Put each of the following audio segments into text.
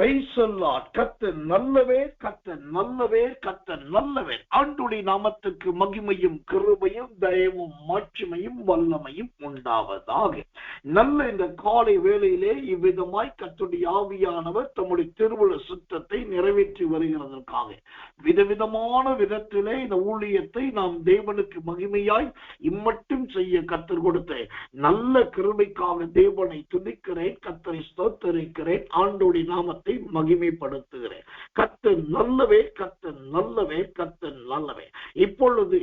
கர்த்தர் நல்லவர், கர்த்தர் நல்லவர், கர்த்தர் நல்லவர். ஆண்டவருடைய நாமத்துக்கு மகிமையும் கிருபையும் தயவும் மாட்சிமையும் வல்லமையும் உண்டாவதாக. நல்ல இந்த காலை வேளையிலே இவ்விதமாய் கர்த்தருடைய ஆவியானவர் தம்முடைய திருவுள சித்தத்தை நிறைவேற்றி வருகிறதற்காக விதவிதமான விதத்திலே இந்த ஊழியத்தை நாம் தேவனுக்கு மகிமையாய் இம்மட்டும் செய்ய கர்த்தர் கொடுத்த நல்ல கிருபைக்காக தேவனை துதிக்கிறேன், கர்த்தரை ஸ்தோத்தரிக்கிறேன், ஆண்டவருடைய நாமத்தை மகிமைப்படுத்துகிறேன். கர்த்தர் நல்லவே, கர்த்தர் நல்லவே, கர்த்தர் நல்லவே. இப்பொழுது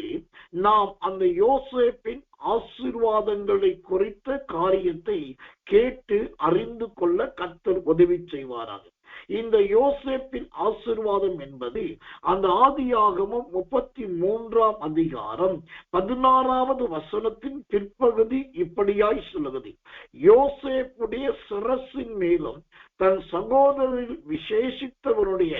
நாம் அந்த யோசேப்பின் ஆசீர்வாதங்களை குறித்த காரியத்தை கேட்டு அறிந்து கொள்ள கர்த்தர் உதவி செய்வாராக. இந்த யோசேப்பின் ஆசீர்வாதம் என்பது அந்த ஆதியாகமம் 33ஆம் அதிகாரம் 16வது வசனத்தின் பிற்பகுதி இப்படியாய் சொல்லுகிறது. யோசேப்புடைய சிரசின் மேலும் தன் சகோதரரில் விசேஷித்தவருடைய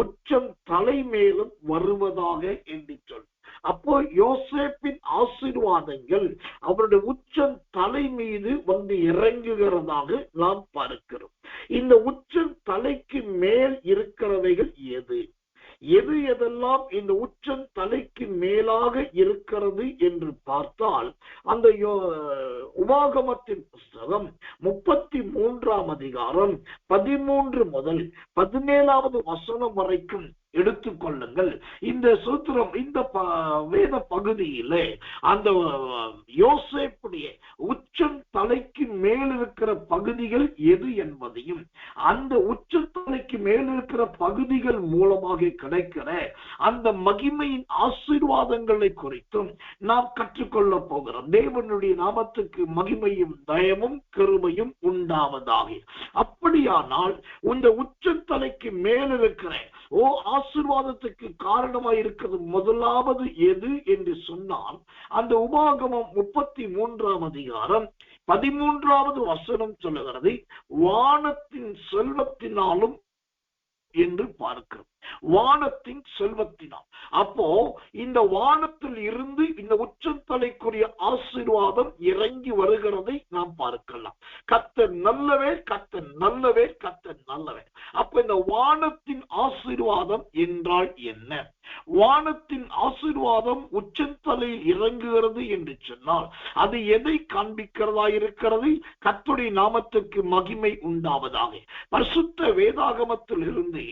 உச்சம் தலை மேலும் வருவதாக என்று சொல். அப்போ யோசேப்பின் ஆசீர்வாதங்கள் அவருடைய உச்சம் தலை மீது வந்து இறங்குகிறதாக நாம் பார்க்கிறோம். இந்த உச்சம் தலைக்கு மேல் இருக்கிறவைகள் எது எதெல்லாம் இந்த உச்சம் தலைக்கு மேலாக இருக்கிறது என்று பார்த்தால் அந்த உபாகமத்தின் புஸ்தகம் 33ஆம் அதிகாரம் 13 முதல் 17வது வசனம் வரைக்கும் எடுத்துக்கொள்ளுங்கள். இந்த சூத்திரம் இந்த வேத பகுதியிலே அந்த யோசேப்புடைய உச்சம் தலைக்கு மேல் இருக்கிற பகுதிகள் எது என்பதையும் அந்த உச்ச தலைக்கு மேல் இருக்கிற பகுதிகள் மூலமாக கிடைக்கிற அந்த மகிமையின் ஆசீர்வாதங்களை குறித்தும் நாம் கற்றுக்கொள்ள போகிறோம். தேவனுடைய நாமத்துக்கு மகிமையும் தயவும் கிருபையும் உண்டாவதாக. அப்படியானால் இந்த உச்சத்தலைக்கு மேல் இருக்கிற ஆசீர்வாதத்துக்கு காரணமாக இருக்கிறது முதலாவது எது என்று சொன்னால் அந்த உபாகமம் 33ஆம் அதிகாரம் 13வது வசனம் சொல்லுகிறது, வானத்தின் செல்வத்தினாலும் என்று பார்க்கிறோம். வானத்தின் செல்வத்தினால். அப்போ இந்த வானத்தில் இருந்து இந்த உச்சத்தலைக்குரிய ஆசீர்வாதம் இறங்கி வருகிறதை நாம் பார்க்கலாம். கர்த்தர் நல்லவே, கர்த்தர் நல்லவே, கர்த்தர் நல்லவே. அப்ப இந்த வானத்தின் ஆசீர்வாதம் என்றால் என்ன? வானத்தின் ஆசீர்வாதம் உச்சத்தலையில் இறங்குகிறது என்று சொன்னால் அது எதை காண்பிக்கிறதா இருக்கிறது? கர்த்தருடைய நாமத்துக்கு மகிமை உண்டாவதாக. பரிசுத்த வேதாகமத்தில் இருந்து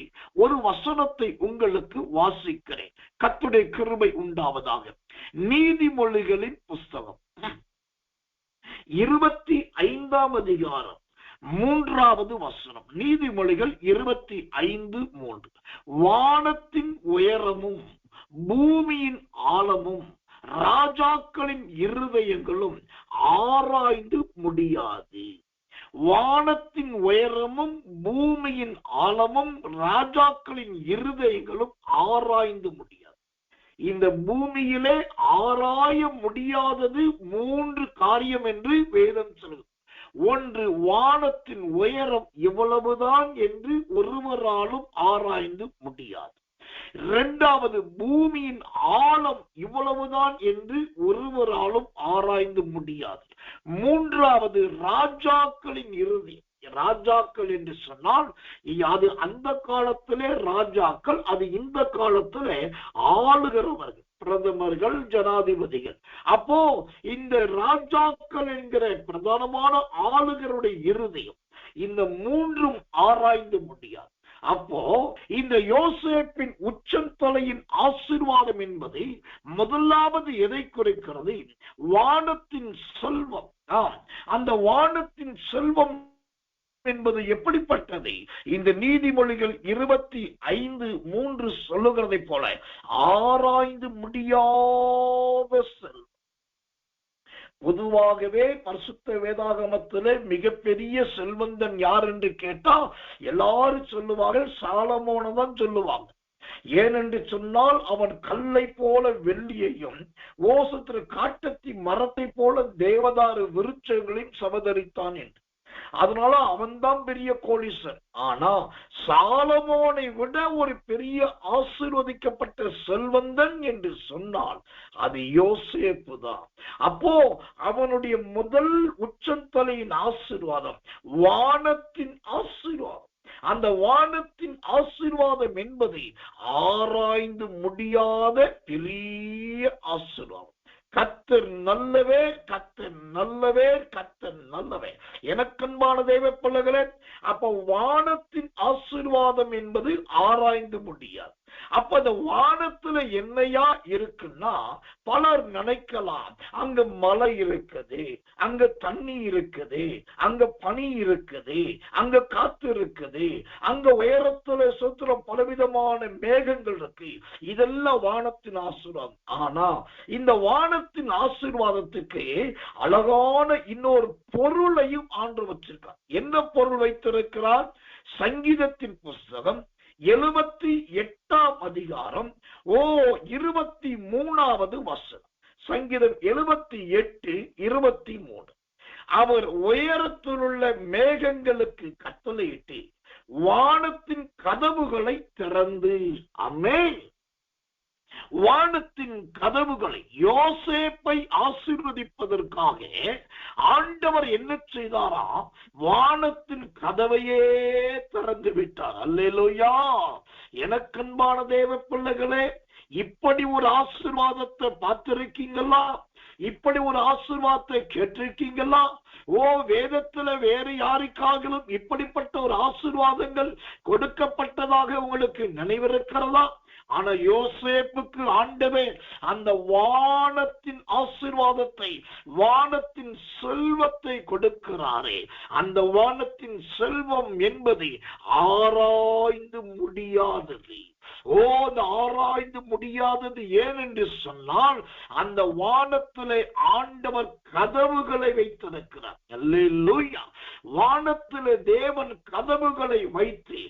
ஒரு வசனத்தை உங்களுக்கு வாசிக்கிறேன். கர்த்தருடைய கிருபை உண்டாவதாக. நீதிமொழிகளின் புஸ்தகம் 25ஆம் அதிகாரம் 3வது வசனம். நீதிமொழிகள் 25:3. வானத்தின் உயரமும் பூமியின் ஆழமும் ராஜாக்களின் இருதயங்களும் ஆராய்ந்து முடியாது. வானத்தின் உயரமும் பூமியின் ஆழமும் ராஜாக்களின் இருதயங்களும் ஆராய்ந்து முடியாது. இந்த பூமியிலே ஆராய முடியாதது 3 காரியம் என்று வேதம் சொல்லுது. ஒன்று, வானத்தின் உயரம் இவ்வளவுதான் என்று ஒருவராலும் ஆராய்ந்து முடியாது. இரண்டாவது, பூமியின் ஆழம் இவ்வளவுதான் என்று ஒருவராலும் ஆராய்ந்து முடியாது. மூன்றாவது, ராஜாக்களின் இறுதி. ராஜாக்கள் என்று சொன்னால் அது அந்த காலத்திலே ராஜாக்கள், அது இந்த காலத்திலே ஆளுகிறவர்கள், பிரதமர்கள், ஜனாதிபதிகள். அப்போ இந்த ராஜாக்கள் என்கிற பிரதானமான ஆளுகளுடைய இருதயம் இந்த 3ம் ஆராய்ந்து முடியாது. அப்போ இந்த யோசேப்பின் உச்சந்தலையின் ஆசீர்வாதம் என்பது முதலாவது எதை குறிக்கிறது? வானத்தின் செல்வம். அந்த வானத்தின் செல்வம் என்பது எப்படிப்பட்டது? இந்த நீதிமொழிகள் 25:3 சொல்லுகிறதை போல ஆராய்ந்து முடியாத செல்வம். பொதுவாகவே பரிசுத்த வேதாகமத்திலே மிகப்பெரிய செல்வந்தன் யார் என்று கேட்டா எல்லாரும் சொல்லுவார்கள், சாலமோனை தான் சொல்லுவாங்க. ஏனென்று சொன்னால் அவன் கல்லை போல வெள்ளியையும் ஓசத்திற்கு காட்டத்தி மரத்தை போல தேவதாரு விருட்சங்களையும் சமதரித்தான் என்று. அதனால அவன்தான் பெரிய கோடீஸ்வரன். ஆனா சாலமோனை விட ஒரு பெரிய ஆசீர்வதிக்கப்பட்ட செல்வந்தன் என்று சொன்னால் அது யோசேப்பு தான். அப்போ அவனுடைய முதல் உச்சந்தலையின் ஆசீர்வாதம் வானத்தின் ஆசீர்வாதம். அந்த வானத்தின் ஆசீர்வாதம் என்பது ஆராய்ந்து முடியாத பெரிய ஆசீர்வாதம். கர்த்தர் நல்லவே, கர்த்தர் நல்லவே, கர்த்தர் நல்லவே. எனக்கன்பான தேவ பிள்ளைகளே, அப்ப வானத்தின் ஆசீர்வாதம் என்பது ஆராய்ந்து முடியாது. அப்ப அந்த வானத்துல என்னையா இருக்குன்னா, பலர் நினைக்கலாம் அங்க மலை இருக்குது, அங்க தண்ணி இருக்குது, அங்க பனி இருக்குது, அங்க காத்து இருக்குது, அங்க உயரத்துல சுற்றுற பலவிதமான மேகங்கள் இருக்கு. இதெல்லாம் வானத்தின் ஆசீர்வாதம். ஆனா இந்த வானத்தின் ஆசீர்வாதத்துக்கு அழகான இன்னொரு பொருளையும் ஆண்டு வச்சிருக்கார். என்ன பொருள் வைத்திருக்கிறார்? சங்கீதத்தின் புஸ்தகம் 78ஆம் அதிகாரம் 23வது வசனம். சங்கீதம் 78:23. அவர் உயரத்திலுள்ள மேகங்களுக்கு கட்டளையிட்டு வானத்தின் கதவுகளை திறந்து, ஆமென், வானத்தின் கதவுகளை யோசேப்பை ஆசீர்வதிப்பதற்காக ஆண்டவர் என்ன செய்தாரா? வானத்தின் கதவையே திறந்து விட்டார். அல்லேலூயா. எனக்கன்பான தேவ பிள்ளைகளே, இப்படி ஒரு ஆசீர்வாதத்தை பார்த்திருக்கீங்களா? இப்படி ஒரு ஆசீர்வாதத்தை கேட்டிருக்கீங்களா? வேதத்துல வேறு யாருக்காகவும் இப்படிப்பட்ட ஒரு ஆசீர்வாதங்கள் கொடுக்கப்பட்டதாக உங்களுக்கு நினைவிருக்கிறதா? ஆனா யோசேப்புக்கு ஆண்டவர் அந்த வானத்தின் ஆசீர்வாதத்தை, வானத்தின் செல்வத்தை கொடுக்கிறாரே. அந்த வானத்தின் செல்வம் என்பது ஆராய்ந்து முடியாதது. ஆராய்ந்து முடியாதது. ஏன் என்று சொன்னால், அந்த வானத்திலே ஆண்டவர் கதவுகளை வைத்திருக்கிறார். அல்லேலூயா. வானத்திலே தேவன் கதவுகளை வைத்து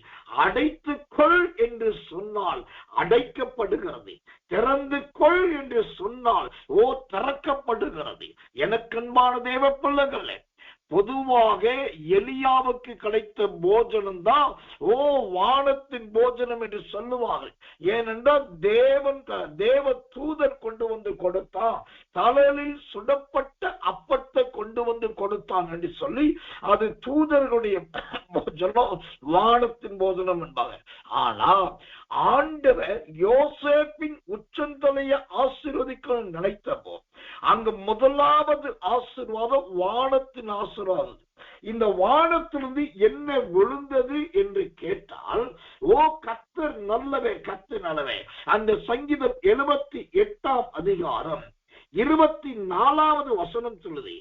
அடைத்து கொள் என்று சொன்னால் அடைக்கப்படுகிறது, திறந்து கொள் என்று சொன்னால் திறக்கப்படுகிறது. எனக்கன்பான தேவ பிள்ளைகளே, பொதுவாக எலியாவுக்கு கிடைத்த போஜனம் தான் வானத்தின் போஜனம் என்று சொல்லுவார்கள். ஏனென்றால் தேவ தூதர் கொண்டு வந்து கொடுத்தான், தலையில் சுடப்பட்ட அப்பத்தை கொண்டு வந்து கொடுத்தான் என்று சொல்லி அது தூதர்களுடைய போஜனம், வானத்தின் போஜனம் என்பாங்க. ஆனா ஆண்டவர் யோசேப்பின் உச்சந்தலையை ஆசீர்வதிக்க நினைத்தப்போ அங்கு முதலாவது ஆசீர்வாதம் வானத்தின் ஆசீர்வாதம். இந்த வானத்திலிருந்து என்ன விழுந்தது என்று கேட்டால், கர்த்தர் நல்லவே, கர்த்தர் நல்லவே. அந்த சங்கீதம் 78ஆம் அதிகாரம் 24வது வசனம் சொல்லுது,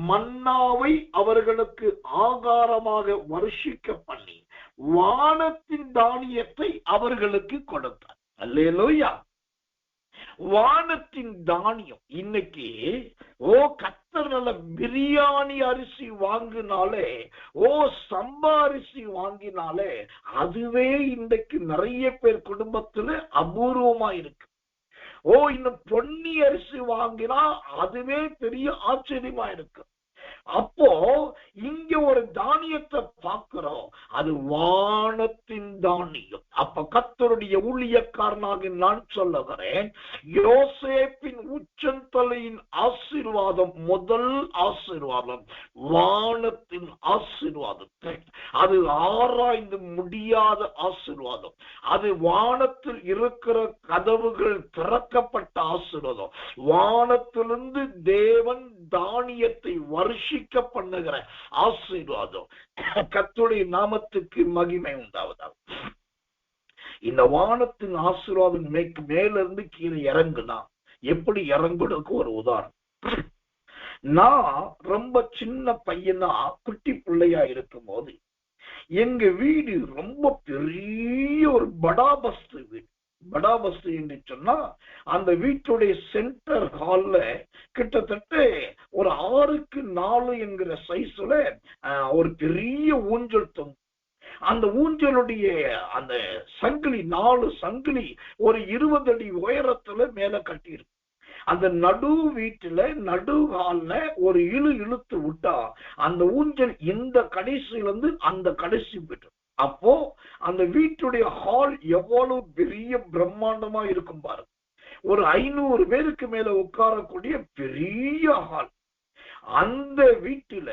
மன்னாவை அவர்களுக்கு ஆகாரமாக வருஷிக்க பண்ணி வானத்தின் தானியத்தை அவர்களுக்கு கொடுத்தார். அல்லேலூயா. வானத்தின் தானியம். இன்னைக்கு கர்த்தர் நல்ல பிரியாணி அரிசி வாங்கினாலே, சம்பா அரிசி வாங்கினாலே அதுவே இன்றைக்கு நிறைய பேர் குடும்பத்துல அபூர்வமா இருக்கு. இன்னும் பொன்னி அரிசி வாங்கினா அதுவே பெரிய ஆச்சரியமா இருக்கு. அப்போ இங்க ஒரு தானியத்தை பார்க்கிறோம், அது வானத்தின் தானியம். அப்ப கர்த்தருடைய ஊழியக்காரனாக நான் சொல்லுகிறேன், யோசேப்பின் உச்சந்தலையின் ஆசீர்வாதம், முதல் ஆசீர்வாதம் வானத்தின் ஆசீர்வாதத்தை, அது ஆராய்ந்து முடியாத ஆசீர்வாதம். அது வானத்தில் இருக்கிற கதவுகள் திறக்கப்பட்ட ஆசீர்வாதம். வானத்திலிருந்து தேவன் தானியத்தை வருஷிக்க பண்ணுகிற ஆசீர்வாதம். கர்த்தருடைய நாமத்துக்கு மகிமை உண்டாவதாக. இந்த வானத்தின் ஆசீர்வாதம் மேலிருந்து கீழே இறங்குனா எப்படி இறங்குறதுக்கு ஒரு உதாரணம். நான் ரொம்ப சின்ன பையனா, குட்டி பிள்ளையா இருக்கும் போது எங்க வீடு ரொம்ப பெரிய ஒரு படாபஸ்து வீடு. படாபஸ்து என்று சொன்னா அந்த வீட்டுடைய சென்டர் ஹால்ல கிட்டத்தட்ட ஒரு 6x4 என்கிற சைஸ்ல ஒரு பெரிய ஊஞ்சல் தொங்கும். அந்த ஊஞ்சலுடைய அந்த சங்கிலி, 4 சங்கிலி ஒரு 20 அடி உயரத்துல மேல கட்டியிருக்கு. அந்த நடு வீட்டுல நடு ஹால்ல ஒரு இழுத்து விட்டா அந்த ஊஞ்சல் இந்த கடைசியிலிருந்து அந்த கடைசி போயிட்டு. அப்போ அந்த வீட்டுடைய ஹால் எவ்வளவு பெரிய பிரம்மாண்டமா இருக்கும் பாருங்க. ஒரு 500 பேருக்கு மேல உட்காரக்கூடிய பெரிய ஹால். அந்த வீட்டுல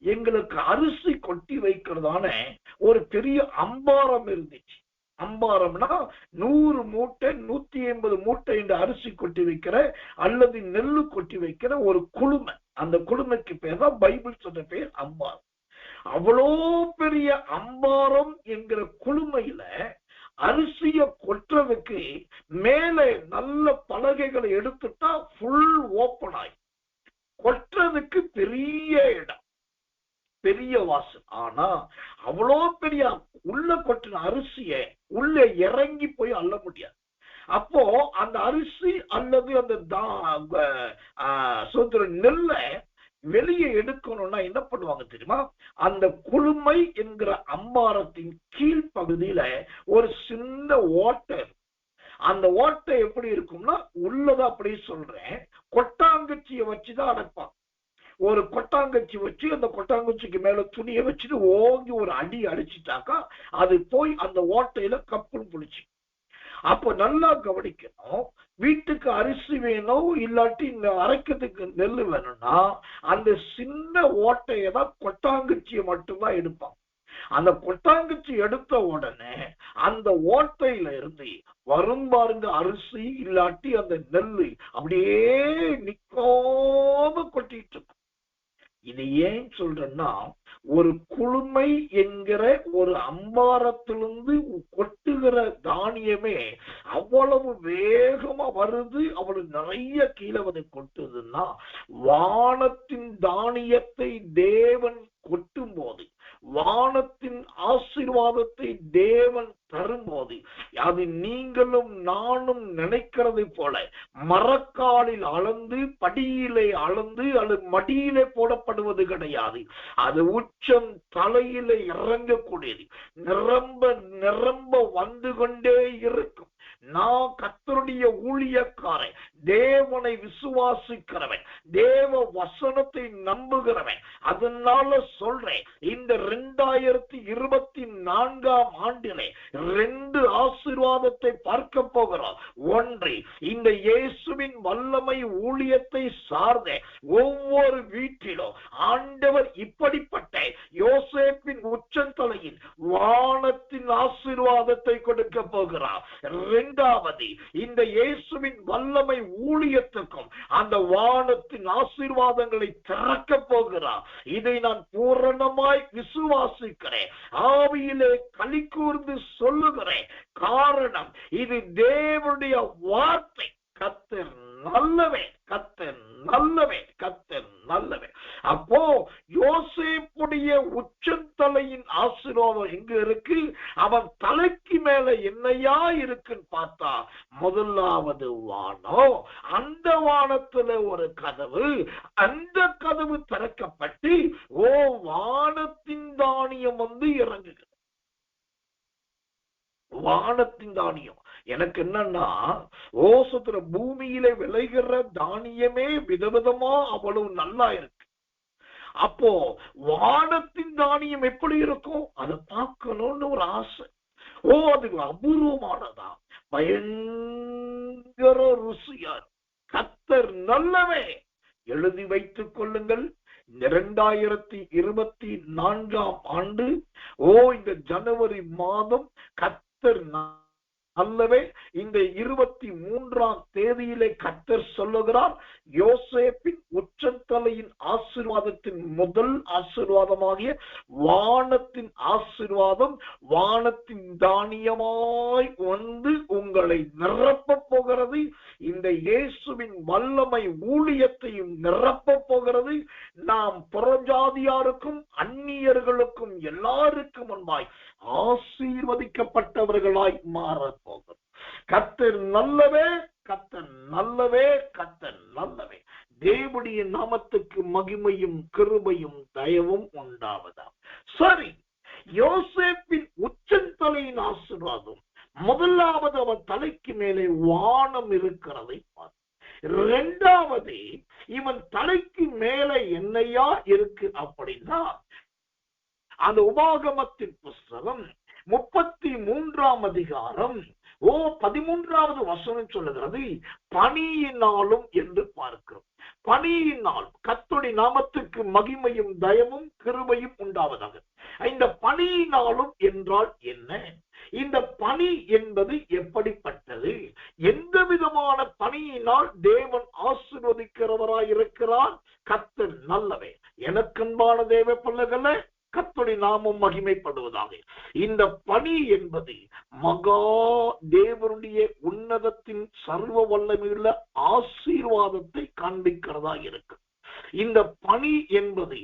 எங்களுக்கு அரிசி கொட்டி வைக்கிறதான ஒரு பெரிய அம்பாரம் இருந்துச்சு. அம்பாரம்னா 100 மூட்டை 150 மூட்டை என்று அரிசி கொட்டி வைக்கிற அல்லது நெல்லு கொட்டி வைக்கிற ஒரு குழுமை. அந்த குழுமைக்கு பேர் தான் பைபிள் சொன்ன பேர் அம்பாரம். அவ்வளோ பெரிய அம்பாரம் என்கிற குழுமையில அரிசிய கொட்டுறதுக்கு மேலே நல்ல பலகைகளை எடுத்துட்டா ஃபுல் ஓப்பன் ஆகி கொட்டுறதுக்கு பெரிய இடம், பெரிய வாசல். ஆனா அவ்வளோ பெரிய உள்ள கொட்டின அரிசிய உள்ள இறங்கி போய் அள்ள முடியாது. அப்போ அந்த அரிசி அல்லது அந்த நெல்ல வெளியே எடுக்கணும்னா என்ன பண்ணுவாங்க தெரியுமா? அந்த குழுமை என்கிற அம்பாரத்தின் கீழ் பகுதியில ஒரு சின்ன ஓட்டை. அந்த ஓட்டை எப்படி இருக்கும்னா, உள்ளதா அப்படியே சொல்றேன், கொட்டாங்கச்சியை வச்சுதான் அடைப்பாங்க. ஒரு கொட்டாங்கச்சி வச்சு அந்த கொட்டாங்கச்சிக்கு மேல துணியை வச்சுட்டு ஓங்கி ஒரு அடி அடிச்சுட்டாக்கா அது போய் அந்த ஓட்டையில கப்புன்னு புடிச்சு. அப்ப நல்லா கவனிக்கணும், வீட்டுக்கு அரிசி வேணும் இல்லாட்டி இந்த அரைக்கிறதுக்கு நெல் வேணும்னா அந்த சின்ன ஓட்டையை தான் கொட்டாங்கச்சியை மட்டும்தான் எடுப்பாங்க. அந்த கொட்டாங்கச்சி எடுத்த உடனே அந்த ஓட்டையில இருந்து வரும் பாருங்க அரிசி இல்லாட்டி அந்த நெல்லு அப்படியே நிக்காம கொட்டிட்டு இருக்கும். இது ஏன் சொல்றேன்னா, ஒரு குழுமை என்கிற ஒரு அம்பாரத்திலிருந்து கொட்டுகிற தானியமே அவ்வளவு வேகமா வருது, அவ்வளவு நிறைய கீழே வந்து கொட்டுதுன்னா, வானத்தின் தானியத்தை தேவன் கொட்டும் போது, வானத்தின் ஆசீர்வாதத்தை தேவன் தரும்போது, அது நீங்களும் நானும் நினைக்கிறது போல மரக்காலில் அளந்து படியிலே அளந்து அல்லது மடியிலே போடப்படுவது கிடையாது. அது உச்சம் தலையிலே இறங்கக்கூடியது, நிரம்ப நிரம்ப வந்து கொண்டே இருக்கும். நான் கர்த்தருடைய ஊழியக்காரன், தேவனை விசுவாசிக்கிறவன், தேவ வசனத்தை நம்புகிறவன். அதனால சொல்றேன், இந்த 2024 ஆண்டிலே 2 ஆசீர்வாதத்தை பார்க்க போகிறோம். ஒன்று, இந்த இயேசுவின் வல்லமை ஊழியத்தை சார்ந்த ஒவ்வொரு வீட்டிலும் ஆண்டவர் இப்படிப்பட்ட யோசேப்பின் உச்சந்தலையில் வானத்தின் ஆசீர்வாதத்தை கொடுக்க போகிறார். இரண்டாவது, இந்த இயேசுவின் வல்லமை ஊழியத்துக்கும் அந்த வானத்தின் ஆசீர்வாதங்களை திறக்க போகிறார். இதை நான் பூரணமாய் விசுவாசிக்கிறேன், ஆவியிலே களி கூர்ந்து சொல்லுகிறேன். காரணம், இது தேவனுடைய வார்த்தை. கர்த்தர் நல்லவன், கர்த்தர் நல்லவன், கர்த்தர் நல்லவன். அப்போ யோசேப்புடைய உச்சந்தலையின் ஆசீர்வாதம் எங்க இருக்கு? அவன் தலைக்கு மேல என்னையா இருக்குன்னு பார்த்தா, முதலாவது வானம். அந்த வானத்துல ஒரு கதவு, அந்த கதவு திறக்கப்பட்டு வானத்தின் தானியம் வந்து இறங்குகிறது. வானத்தின் தானியம் எனக்கு என்னன்னா, ஓசத்துல பூமியில விளைகிற தானியமே விதவிதமா அவ்வளவு நல்லா இருக்கு. அப்போ வானத்தின் தானியம் எப்படி இருக்கும் அதை பார்க்கணும்னு ஒரு ஆசை. அது அபூர்வமானதா, பயங்கர ருசியா. கர்த்தர் நல்லவே. எழுதி வைத்துக் கொள்ளுங்கள். 2024 ஆண்டு இந்த ஜனவரி மாதம் கர்த்தர் அல்லவே இந்த 23ஆம் தேதியிலே கர்த்தர் சொல்லுகிறார், யோசேப்பின் உச்சந்தலையின் ஆசீர்வாதத்தின் முதல் ஆசீர்வாதமாகிய வானத்தின் ஆசீர்வாதம் வானத்தின் தானியமாய் வந்து உங்களை நிரப்ப போகிறது. இந்த இயேசுவின் வல்லமை ஊழியத்தையும் நிரப்ப போகிறது. நாம் புறஜாதியாருக்கும் அந்நியர்களுக்கும் எல்லாருக்கும் முன்பாய் ஆசீர்வதிக்கப்பட்டவர்களாய் மாறப்போகிறோம். கர்த்தர் நல்லவே, கர்த்தர் நல்லவே, கர்த்தர் நல்லவே. தேவனுடைய நாமத்துக்கு மகிமையும் கிருபையும் தயவும் உண்டாவதா. சரி, யோசேப்பின் உச்சந்தலையின் ஆசீர்வாதம் முதலாவது அவன் தலைக்கு மேலே வானம் இருக்கிறதை பார்த்து, இரண்டாவது இவன் தலைக்கு மேலே என்னையா இருக்கு அப்படின்னா, அந்த உபாகமத்தின் புஸ்தகம் 33ஆம் அதிகாரம் 13வது வசனம் சொல்லுகிறது, பனியினாலும் என்று பார்க்கிறோம். பனியினால் கர்த்தருடைய நாமத்துக்கு மகிமையும் தயவும் கிருபையும் உண்டாவதாக. இந்த பணியினாலும் என்றால் என்ன? இந்த பணி என்பது எப்படிப்பட்டது? எந்த விதமான பணியினால் தேவன் ஆசீர்வதிக்கிறவராய் இருக்கிறார்? கர்த்தர் நல்லவே. எனக்கன்பான தேவ பிள்ளைகளே, கர்த்தருடைய நாமம் மகிமைப்படுவதாக. இந்த பணி என்பது மகா தேவனுடைய உன்னதத்தின் சர்வ வல்லமையுள்ள ஆசீர்வாதத்தை காண்பிக்கிறதா இருக்கு. இந்த பணி என்பது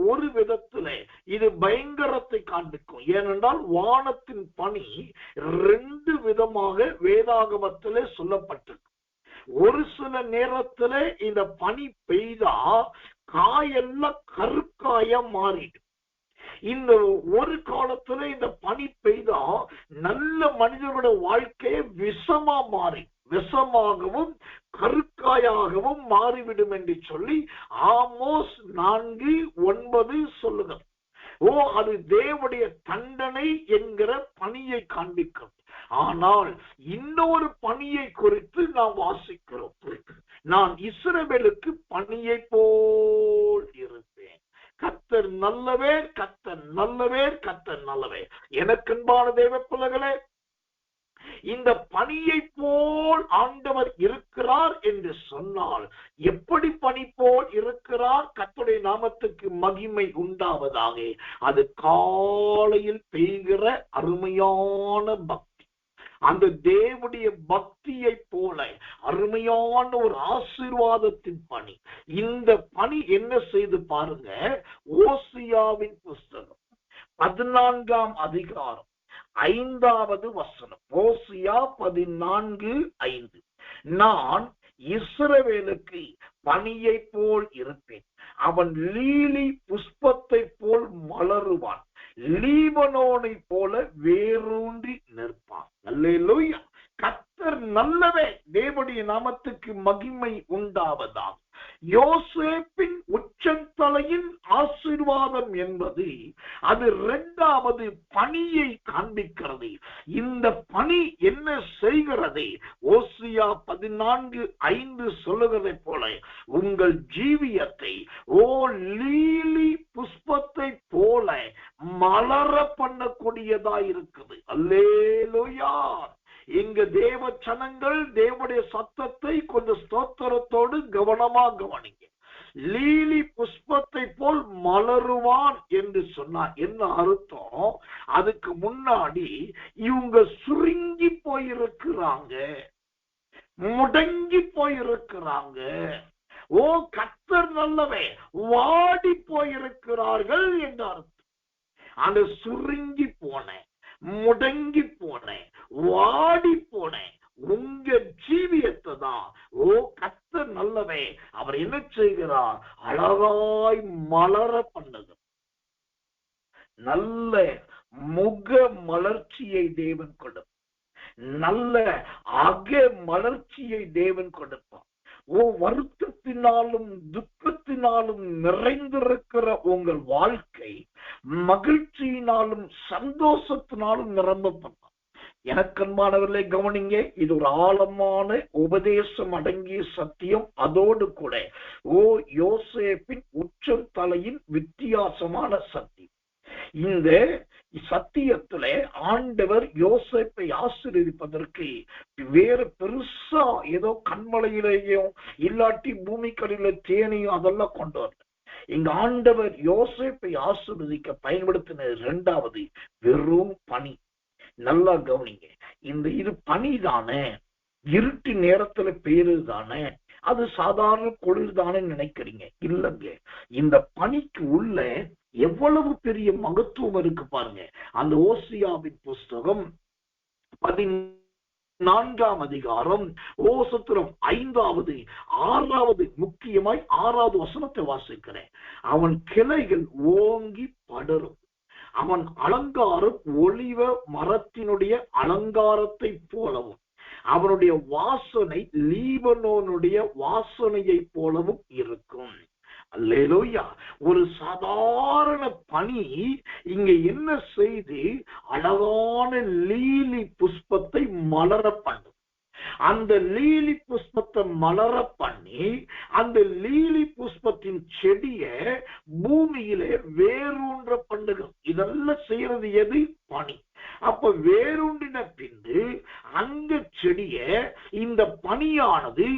ஒரு விதத்துல இது பயங்கரத்தை காண்பிக்கும். ஏனென்றால் வானத்தின் பணி 2 விதமாக வேதாகமத்திலே சொல்லப்பட்டிருக்கு. ஒரு சில நேரத்துல இந்த பனி பெய்தா காயெல்லாம் கருக்காய மாறிடும். இந்த ஒரு காலத்துல இந்த பனி பெய்தா நல்ல மனிதர்களுடைய வாழ்க்கையை விஷமாகவும் கருக்காயாகவும் மாறிவிடும் என்று சொல்லி ஆமோஸ் 4:9 சொல்லுங்கள். அது தேவனுடைய தண்டனை என்கிற பணியை காண்பிக்கும். ஆனால் இன்னொரு பணியை குறித்து நாம் வாசிக்கிறோம். நான் இஸ்ரவேலுக்கு பணியை போல் இருப்பேன். கர்த்தர் நல்லவர், கர்த்தர் நல்லவர், கர்த்தர் நல்லவர். எனக்கன்பான தேவ பிள்ளைகளே, இந்த பணியை போல் ஆண்டவர் இருக்கிறார் என்று சொன்னால் எப்படி பணி போல் இருக்கிறார்? கர்த்தருடைய நாமத்துக்கு மகிமை உண்டாவதாக. அது காலையில் பெய்கிற அருமையான பக்தி, அந்த தேவனுடைய பக்தியை போல அருமையான ஒரு ஆசீர்வாதத்தின் பணி. இந்த பணி என்ன செய்து பாருங்க. ஓசியாவின் புஸ்தகம் 14ஆம் அதிகாரம் 5வது வசனம். ஓசியா 14:5. நான் இஸ்ரவேலுக்கு பனியை போல் இருப்பேன், அவன் லீலி புஷ்பத்தை போல் மலருவான், லீபனோனை போல வேரூன்றி நிற்பான். அல்லேலூயா. கர்த்தர் நல்லவே. தேவனுடைய நாமத்துக்கு மகிமை உண்டாவதாம். யோசேப்பின் உச்சந்தலையின் ஆசீர்வாதம் என்பது அது 2வது பணியை காண்பிக்கிறது. இந்த பணி என்ன செய்கிறது? ஓசியா 14:5 சொல்லுகிறதை போல உங்கள் ஜீவியத்தை லீலி புஷ்பத்தை போல மலர பண்ணக்கூடியதா இருக்குது. அல்லேலூயா. இங்க தேவ ஜனங்கள் தேவனுடைய சத்தத்தை கொஞ்சம் ஸ்தோத்திரத்தோடு கவனமா கவனிங்க. லீலி புஷ்பத்தை போல் மலருவான் என்று சொன்னார். என்ன அர்த்தம்? அதுக்கு முன்னாடி இவங்க சுருங்கி போயிருக்கிறாங்க, முடங்கி போயிருக்கிறாங்க. கர்த்தர் நல்லவே, வாடி போயிருக்கிறார்கள் என்று அர்த்தம். அந்த சுருங்கி போன, முடங்கி போனேன், வாடி போனேன் உங்க ஜீவியத்தை தான் கர்த்தர் நல்லவே அவர் என்ன செய்கிறார்? அழகாய் மலர பண்ணுது. நல்ல முக மலர்ச்சியை தேவன் கொடுப்பார், நல்ல அக மலர்ச்சியை தேவன் கொடுப்பார். வருத்தத்தினாலும் துக்கத்தினாலும் நிறைந்திருக்கிற உங்கள் வாழ்க்கை மகிழ்ச்சியினாலும் சந்தோஷத்தினாலும் நிரம்பப்படும். எனக்கன்பானவர்களே கவனிங்க, இது ஒரு ஆழமான உபதேசம் அடங்கிய சத்தியம். அதோடு கூட யோசேப்பின் உச்சம் தலையின் வித்தியாசமான சத்தியம். இந்த சத்தியத்துல ஆண்டவர் யோசேப்பை ஆசீர்வதிப்பதற்கு வேற பெருசா ஏதோ கண்மலையிலேயும் இல்லாட்டி பூமிக்கடியில தேனையும் அதெல்லாம் கொண்டு வரல. இங்க ஆண்டவர் யோசேப்பை ஆசீர்வதிக்க பயன்படுத்தின 2வது வெறும் பனி. நல்லா கவனிங்க, இது பனி தானே, இருட்டு நேரத்துல பெய்யுறது தானே, அது சாதாரண குளிர் தானே நினைக்கிறீங்க. இல்லங்க, இந்த பனிக்கு உள்ள எவ்வளவு பெரிய மகத்துவம் இருக்கு பாருங்க. அந்த ஓசியாவின் புஸ்தகம் 14ஆம் அதிகாரம் ஓசத்திரம் 5வது 6வது முக்கியமாய் 6வது வசனத்தை வாசிக்கிறேன். அவன் கிளைகள் ஓங்கி படரும், அவன் அலங்காரம் ஒலிவ மரத்தினுடைய அலங்காரத்தை போலவும், அவனுடைய வாசனை லீபனோனுடைய வாசனையை போலவும் இருக்கும். அல்லேலூயா. ஒரு சாதாரண பனி இங்க என்ன செய்து அழகான லீலி புஷ்பத்தை மலர பண்ணும். அந்த லீலி புஷ்பத்தை மலர பண்ணி அந்த லீலி புஷ்பத்தின் செடியை பூமியிலே வேரூன்ற பண்ணுங்க. இதெல்லாம் செய்யறது எது? பனி. அப்ப வேரூன்றின பின்பு அந்த செடிய இந்த பனியானது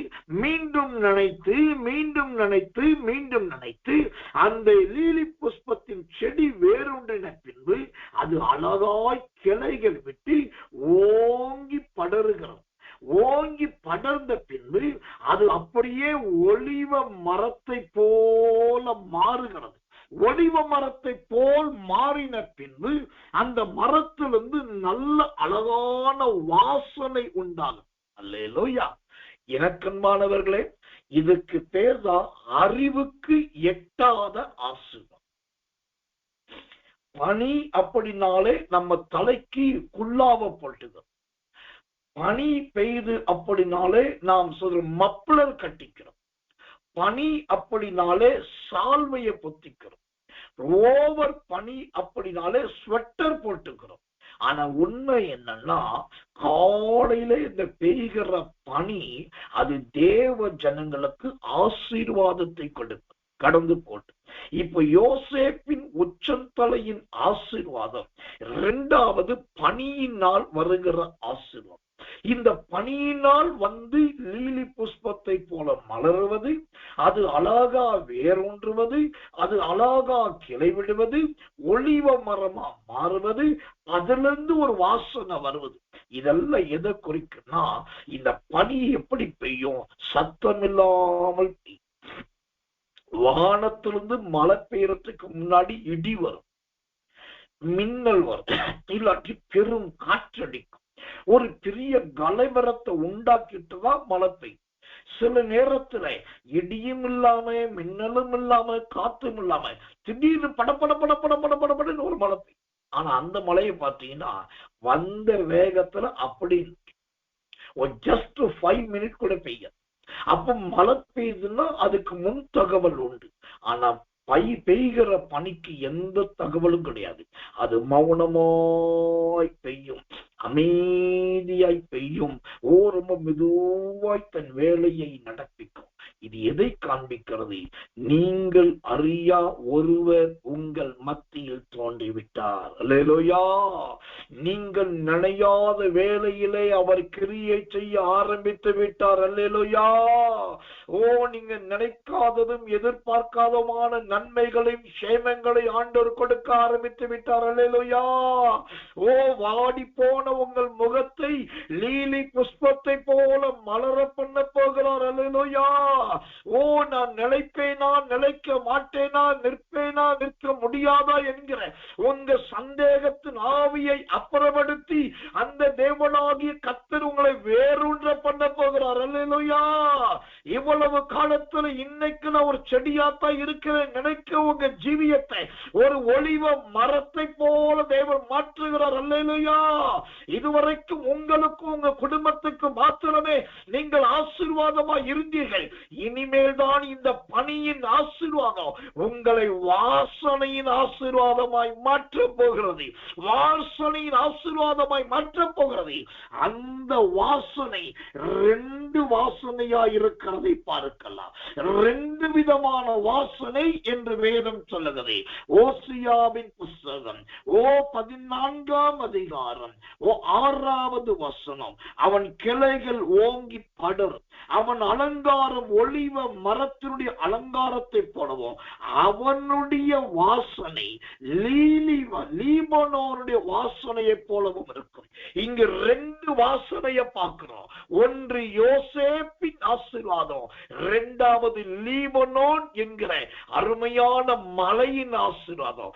மீண்டும் நனைத்து மீண்டும் நனைத்து மீண்டும் நனைத்து அந்த லீலி புஷ்பத்தின் செடி வேரூன்றின பின்பு அது அழகாய் கிளைகள் விட்டு ஓங்கி படருகிறது. ஓங்கி படர்ந்த பின்பு அது அப்படியே ஒலிவ மரத்தை போல மாறுகிறது. ஒலிவ மரத்தை போல் மாறின பின்பு அந்த மரத்திலிருந்து நல்ல அழகான வாசனை உண்டாகும். அல்லேலூயா. எனக்கன்பானவர்களே, இதுக்கு பேர்தான் அறிவுக்கு எட்டாத ஆசீர்வாதம். பனி அப்படின்னாலே நம்ம தலைக்கு குள்ளாவ போட்டுக்கிறோம். பனி பெய்து அப்படினாலே நாம் சொல்ற மப்ளர் கட்டிக்கிறோம். பனி அப்படினாலே சால்வையை பொத்திக்கிறோம். ஓவர் பனி அப்படினாலே ஸ்வெட்டர் போட்டுக்கிறோம். ஆனா உண்மை என்னன்னா, காலையில இந்த பெய்கிற பனி அது தேவ ஜனங்களுக்கு ஆசீர்வாதத்தை கொடுக்கும். கடந்து போட்டு இப்ப யோசேப்பின் உச்சந்தலையின் ஆசீர்வாதம், இரண்டாவது பனியினால் வருகிற ஆசீர்வாதம். இந்த பனியினால் வந்து லீலி புஷ்பத்தை போல மலருவது, அது அழகா வேரூன்றுவது, அது அழகா கிளை விடுவது, ஒளிவ மரமா மாறுவது, அதிலிருந்து ஒரு வாசனை வருவது. இதெல்லாம் எதை குறிக்குன்னா, இந்த பனி எப்படி பெய்யும்? சத்தம் இல்லாமல் பெய்யும். வானத்திலிருந்து மழை பெய்யறதுக்கு முன்னாடி இடி வரும், மின்னல் வரும், இல்லாட்டி பெரும் காற்றடிக்கும். ஒரு பெரிய கலைவரத்தை உண்டாக்கிட்டுதான் மழை பெய்யும். சில நேரத்துல இடியும் இல்லாம மின்னலும் இல்லாம காத்தும் இல்லாம திடீர்னு படப்பட படப்பட படப்படன்னு ஒரு மழை பெய்யும். ஆனா அந்த மழையை பார்த்தீங்கன்னா வந்த வேகத்துல அப்படி ஜஸ்ட் 5 மினிட் கூட பெய்யும். அப்ப மழை பெய்யுதுன்னா அதுக்கு முன் தகவல் உண்டு. ஆனா பெய்கிற பனிக்கு எந்த தகவலும் கிடையாது. அது மௌனமாய் பெய்யும், அமைதியாய் பெய்யும், ரொம்ப மெதுவாய் தன் வேலையை நடப்பிக்கும். இது எதை காண்பிக்கிறது? நீங்கள் அறியா ஒருவர் உங்கள் மத்தியில் தோன்றிவிட்டார். அல்லேலூயா. நீங்கள் நினையாத வேளையிலே அவர் கிரியை செய்ய ஆரம்பித்து விட்டார். அல்லேலூயா. நீங்க நினைக்காததும் எதிர்பார்க்காததுமான நன்மைகளையும் சேமங்களை ஆண்டவர் கொடுக்க ஆரம்பித்து விட்டார். அல்லேலூயா. வாடி போன உங்கள் முகத்தை லீலி புஷ்பத்தை போல மலர பண்ண போகிறார். அல்லேலூயா. நான் நிலைப்பேனா நிலைக்க மாட்டேனா, நிற்பேனா நிற்க முடியாதா என்கிற உங்க சந்தேகத்தின் ஆவியை அப்புறப்படுத்தி அந்த தேவனாகிய கர்த்தர் உங்களை வேரூன்ற பண்ண போகிறார். அல்லேலூயா. இவ்வளவு காலத்துல இன்னைக்கு நான் ஒரு செடியாத்தான் இருக்கிறேன் நினைக்க உங்க ஜீவியத்தை ஒரு ஒளிவ மரத்தை போல தேவன் மாற்றுகிறார். அல்லேலூயா. இதுவரைக்கும் உங்களுக்கும் உங்க குடும்பத்துக்கு மாத்திரமே நீங்கள் ஆசீர்வாதமாய் இருந்தீர்கள். இனிமேல் தான் இந்த பனியின் ஆசீர்வாதம் உங்களை வாசனையின் ஆசீர்வாதமாய் மாற்ற போகிறது. வாசனையின் ஆசீர்வாதமாய் மாற்ற போகிறது. அந்த வாசனை 2 வாசனையா இருக்கிறதை பார்க்கலாம். 2 விதமான வாசனை என்று வேதம் சொல்லுகிறது. ஓசியாவின் புஸ்தகம் 14ஆம் அதிகாரம் 6வது வசனம். அவன் கிளைகள் ஓங்கி படரும், அவன் அலங்காரம் ஒளிவ மரத்தினுடைய அலங்காரத்தை போலவும், அவனுடைய வாசனை லீபனோனுடைய வாசனையை போலவும் இருக்கும். இங்கு 2 வாசனையை பார்க்கிறோம். ஒன்று யோசேப்பின் ஆசீர்வாதம், 2வது லீபனோன் என்கிற அருமையான மலையின் ஆசீர்வாதம்.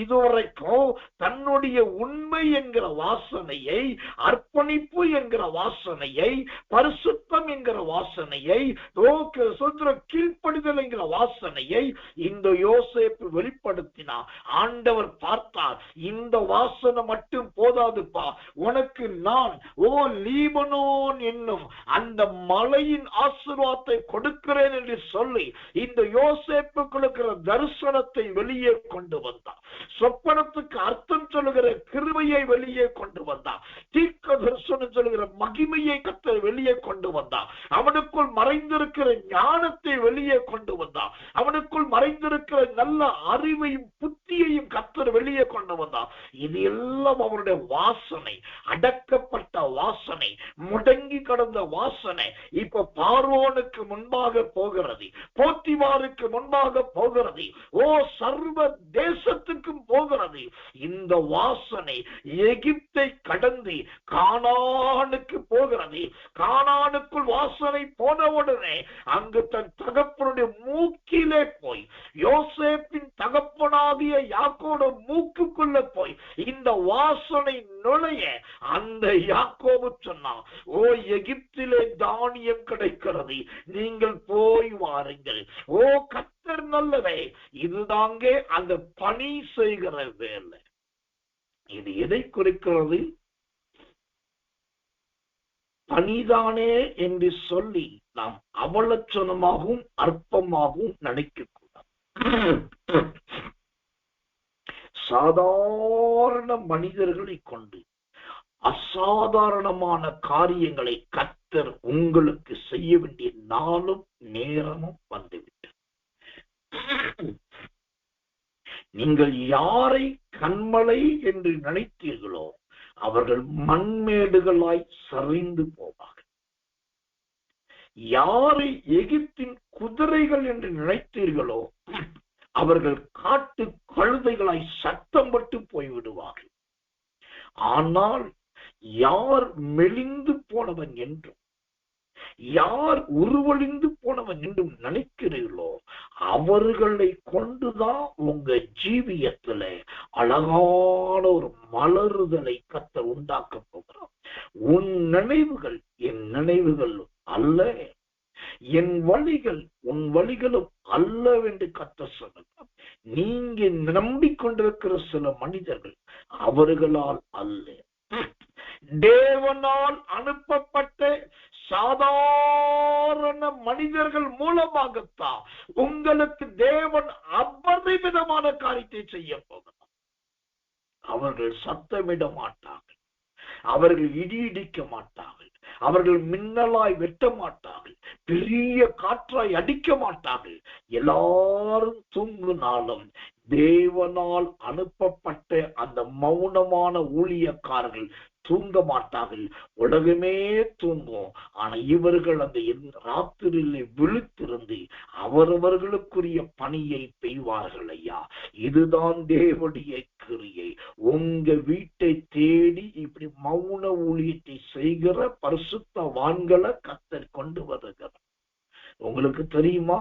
இதுவரைக்கும் தன்னுடைய உண்மை என்கிற வாசனையை, அர்ப்பணிப்பு என்கிற வாசனையை, பரிசுத்தம் என்கிற வாசனையை, கீழ்ப்படிதல் என்கிற வாசனையை இந்த யோசேப்பு வெளிப்படுத்தினார். ஆண்டவர் பார்த்தார், இந்த வாசனை மட்டும் போதாதுப்பா, உனக்கு நான் லீபனோன் என்னும் அந்த மலையின் ஆசீர்வாதத்தை கொடுக்கிறேன் என்று சொல்லி இந்த யோசேப்பு கொடுக்கிற தரிசனத்தை வெளியே கொண்டு வந்தார். சொப்பனத்துக்கு அர்த்தம் சொல்லுகிற கிருபையை வெளியே கொண்டு வந்தார். தீர்க்க தீர்க்க தரிசனம் சொல்கிற மகிமையை கர்த்தர் வெளியே கொண்டு வந்தார். அவனுக்குள் மறைந்திருக்கிற ஞானத்தை வெளியே கொண்டு வந்தார். அவனுக்குள் மறைந்திருக்கிற நல்ல அறிவையும் புத்தியையும் கர்த்தர் வெளியே கொண்டு வந்தார். இது எல்லாம் அவருடைய வாசனை, அடக்கப்பட்ட வாசனை, முடங்கி கடந்த வாசனை இப்ப பார்வோனுக்கு முன்பாக போகிறது, போத்திமாருக்கு முன்பாக போகிறது, ஓ சர்வ தேசத்துக்கும் போகிறது. இந்த வாசனை எகிப்தை கடந்து கானானுக்கு போகிறது. கானானுக்குள் வாசனை போனவுடனே அங்கு தன் தகப்பனுடைய மூக்கிலே போய், யோசேப்பின் தகப்பனாகிய யாக்கோட மூக்குக்குள்ள போய் இந்த வாசனை நுழைய அந்த யாக்கோபு சொன்னான், ஓ எகிப்திலே தானியம் கிடைக்கிறது, நீங்கள் போய் வாருங்கள். ஓ கர்த்தர் நல்லவே. இதுதாங்க அந்த பணி செய்கிற வேலை. இது எதை குறிக்கிறது? பணிதானே என்று சொல்லி நாம் அவலட்சணமாகவும் அற்பமாகவும் நினைக்க கூடாது. சாதாரண மனிதர்களை கொண்டு அசாதாரணமான காரியங்களை கர்த்தர் உங்களுக்கு செய்ய வேண்டிய நாளும் நேரமும் வந்துவிட்டது. நீங்கள் யாரை கண்மலை என்று நினைத்தீர்களோ அவர்கள் மண்மேடுகளாய் சரிந்து போவார்கள். யாரை எகிப்தின் குதிரைகள் என்று நினைத்தீர்களோ அவர்கள் காட்டு கழுதைகளாய் சத்தம் பட்டு போய்விடுவார்கள். ஆனால் யார் மெலிந்து போனவன் என்றும் யார் உருவழிந்து போனவன் என்றும் நினைக்கிறீர்களோ அவர்களை கொண்டுதான் உங்க ஜீவியத்துல அழகான ஒரு மலருதலை கர்த்தர் உண்டாக்க போகிறார். உன் நினைவுகள் என் நினைவுகள் அல்ல, என் வழிகள் உன் வழிகளும் அல்லவென்று கர்த்தர் சொன்னார். நீங்க நம்பிக்கொண்டிருக்கிற சில மனிதர்கள் அவர்களால் அல்ல, தேவனால் அனுப்பப்பட்ட சாதாரண மனிதர்கள் மூலமாகத்தான் உங்களுக்கு தேவன் அபரிமிதமான காரியத்தை செய்ய போகிறார். அவர்கள் சத்தமிட மாட்டார்கள், அவர்கள் இடிக்க மாட்டார்கள், அவர்கள் மின்னலாய் வெட்ட மாட்டார்கள், பெரிய காற்றாய் அடிக்க மாட்டார்கள். எல்லாரும் தூங்கினாலும் தேவனால் அனுப்பப்பட்ட அந்த மௌனமான ஊழியக்காரர்கள் தூங்க மாட்டார்கள். உலகமே தூங்கும், ஆனா இவர்கள் அந்த ராத்திரியிலே விழித்திருந்து அவரவர்களுக்குரிய பணியை பெய்வார்கள். ஐயா, இதுதான் தேவனுடைய கிரியை. உங்க வீட்டை தேடி இப்படி மௌன ஊழியத்தை செய்கிற பரிசுத்தவான்களை கர்த்தர் கொண்டு வருகிறார். உங்களுக்கு தெரியுமா,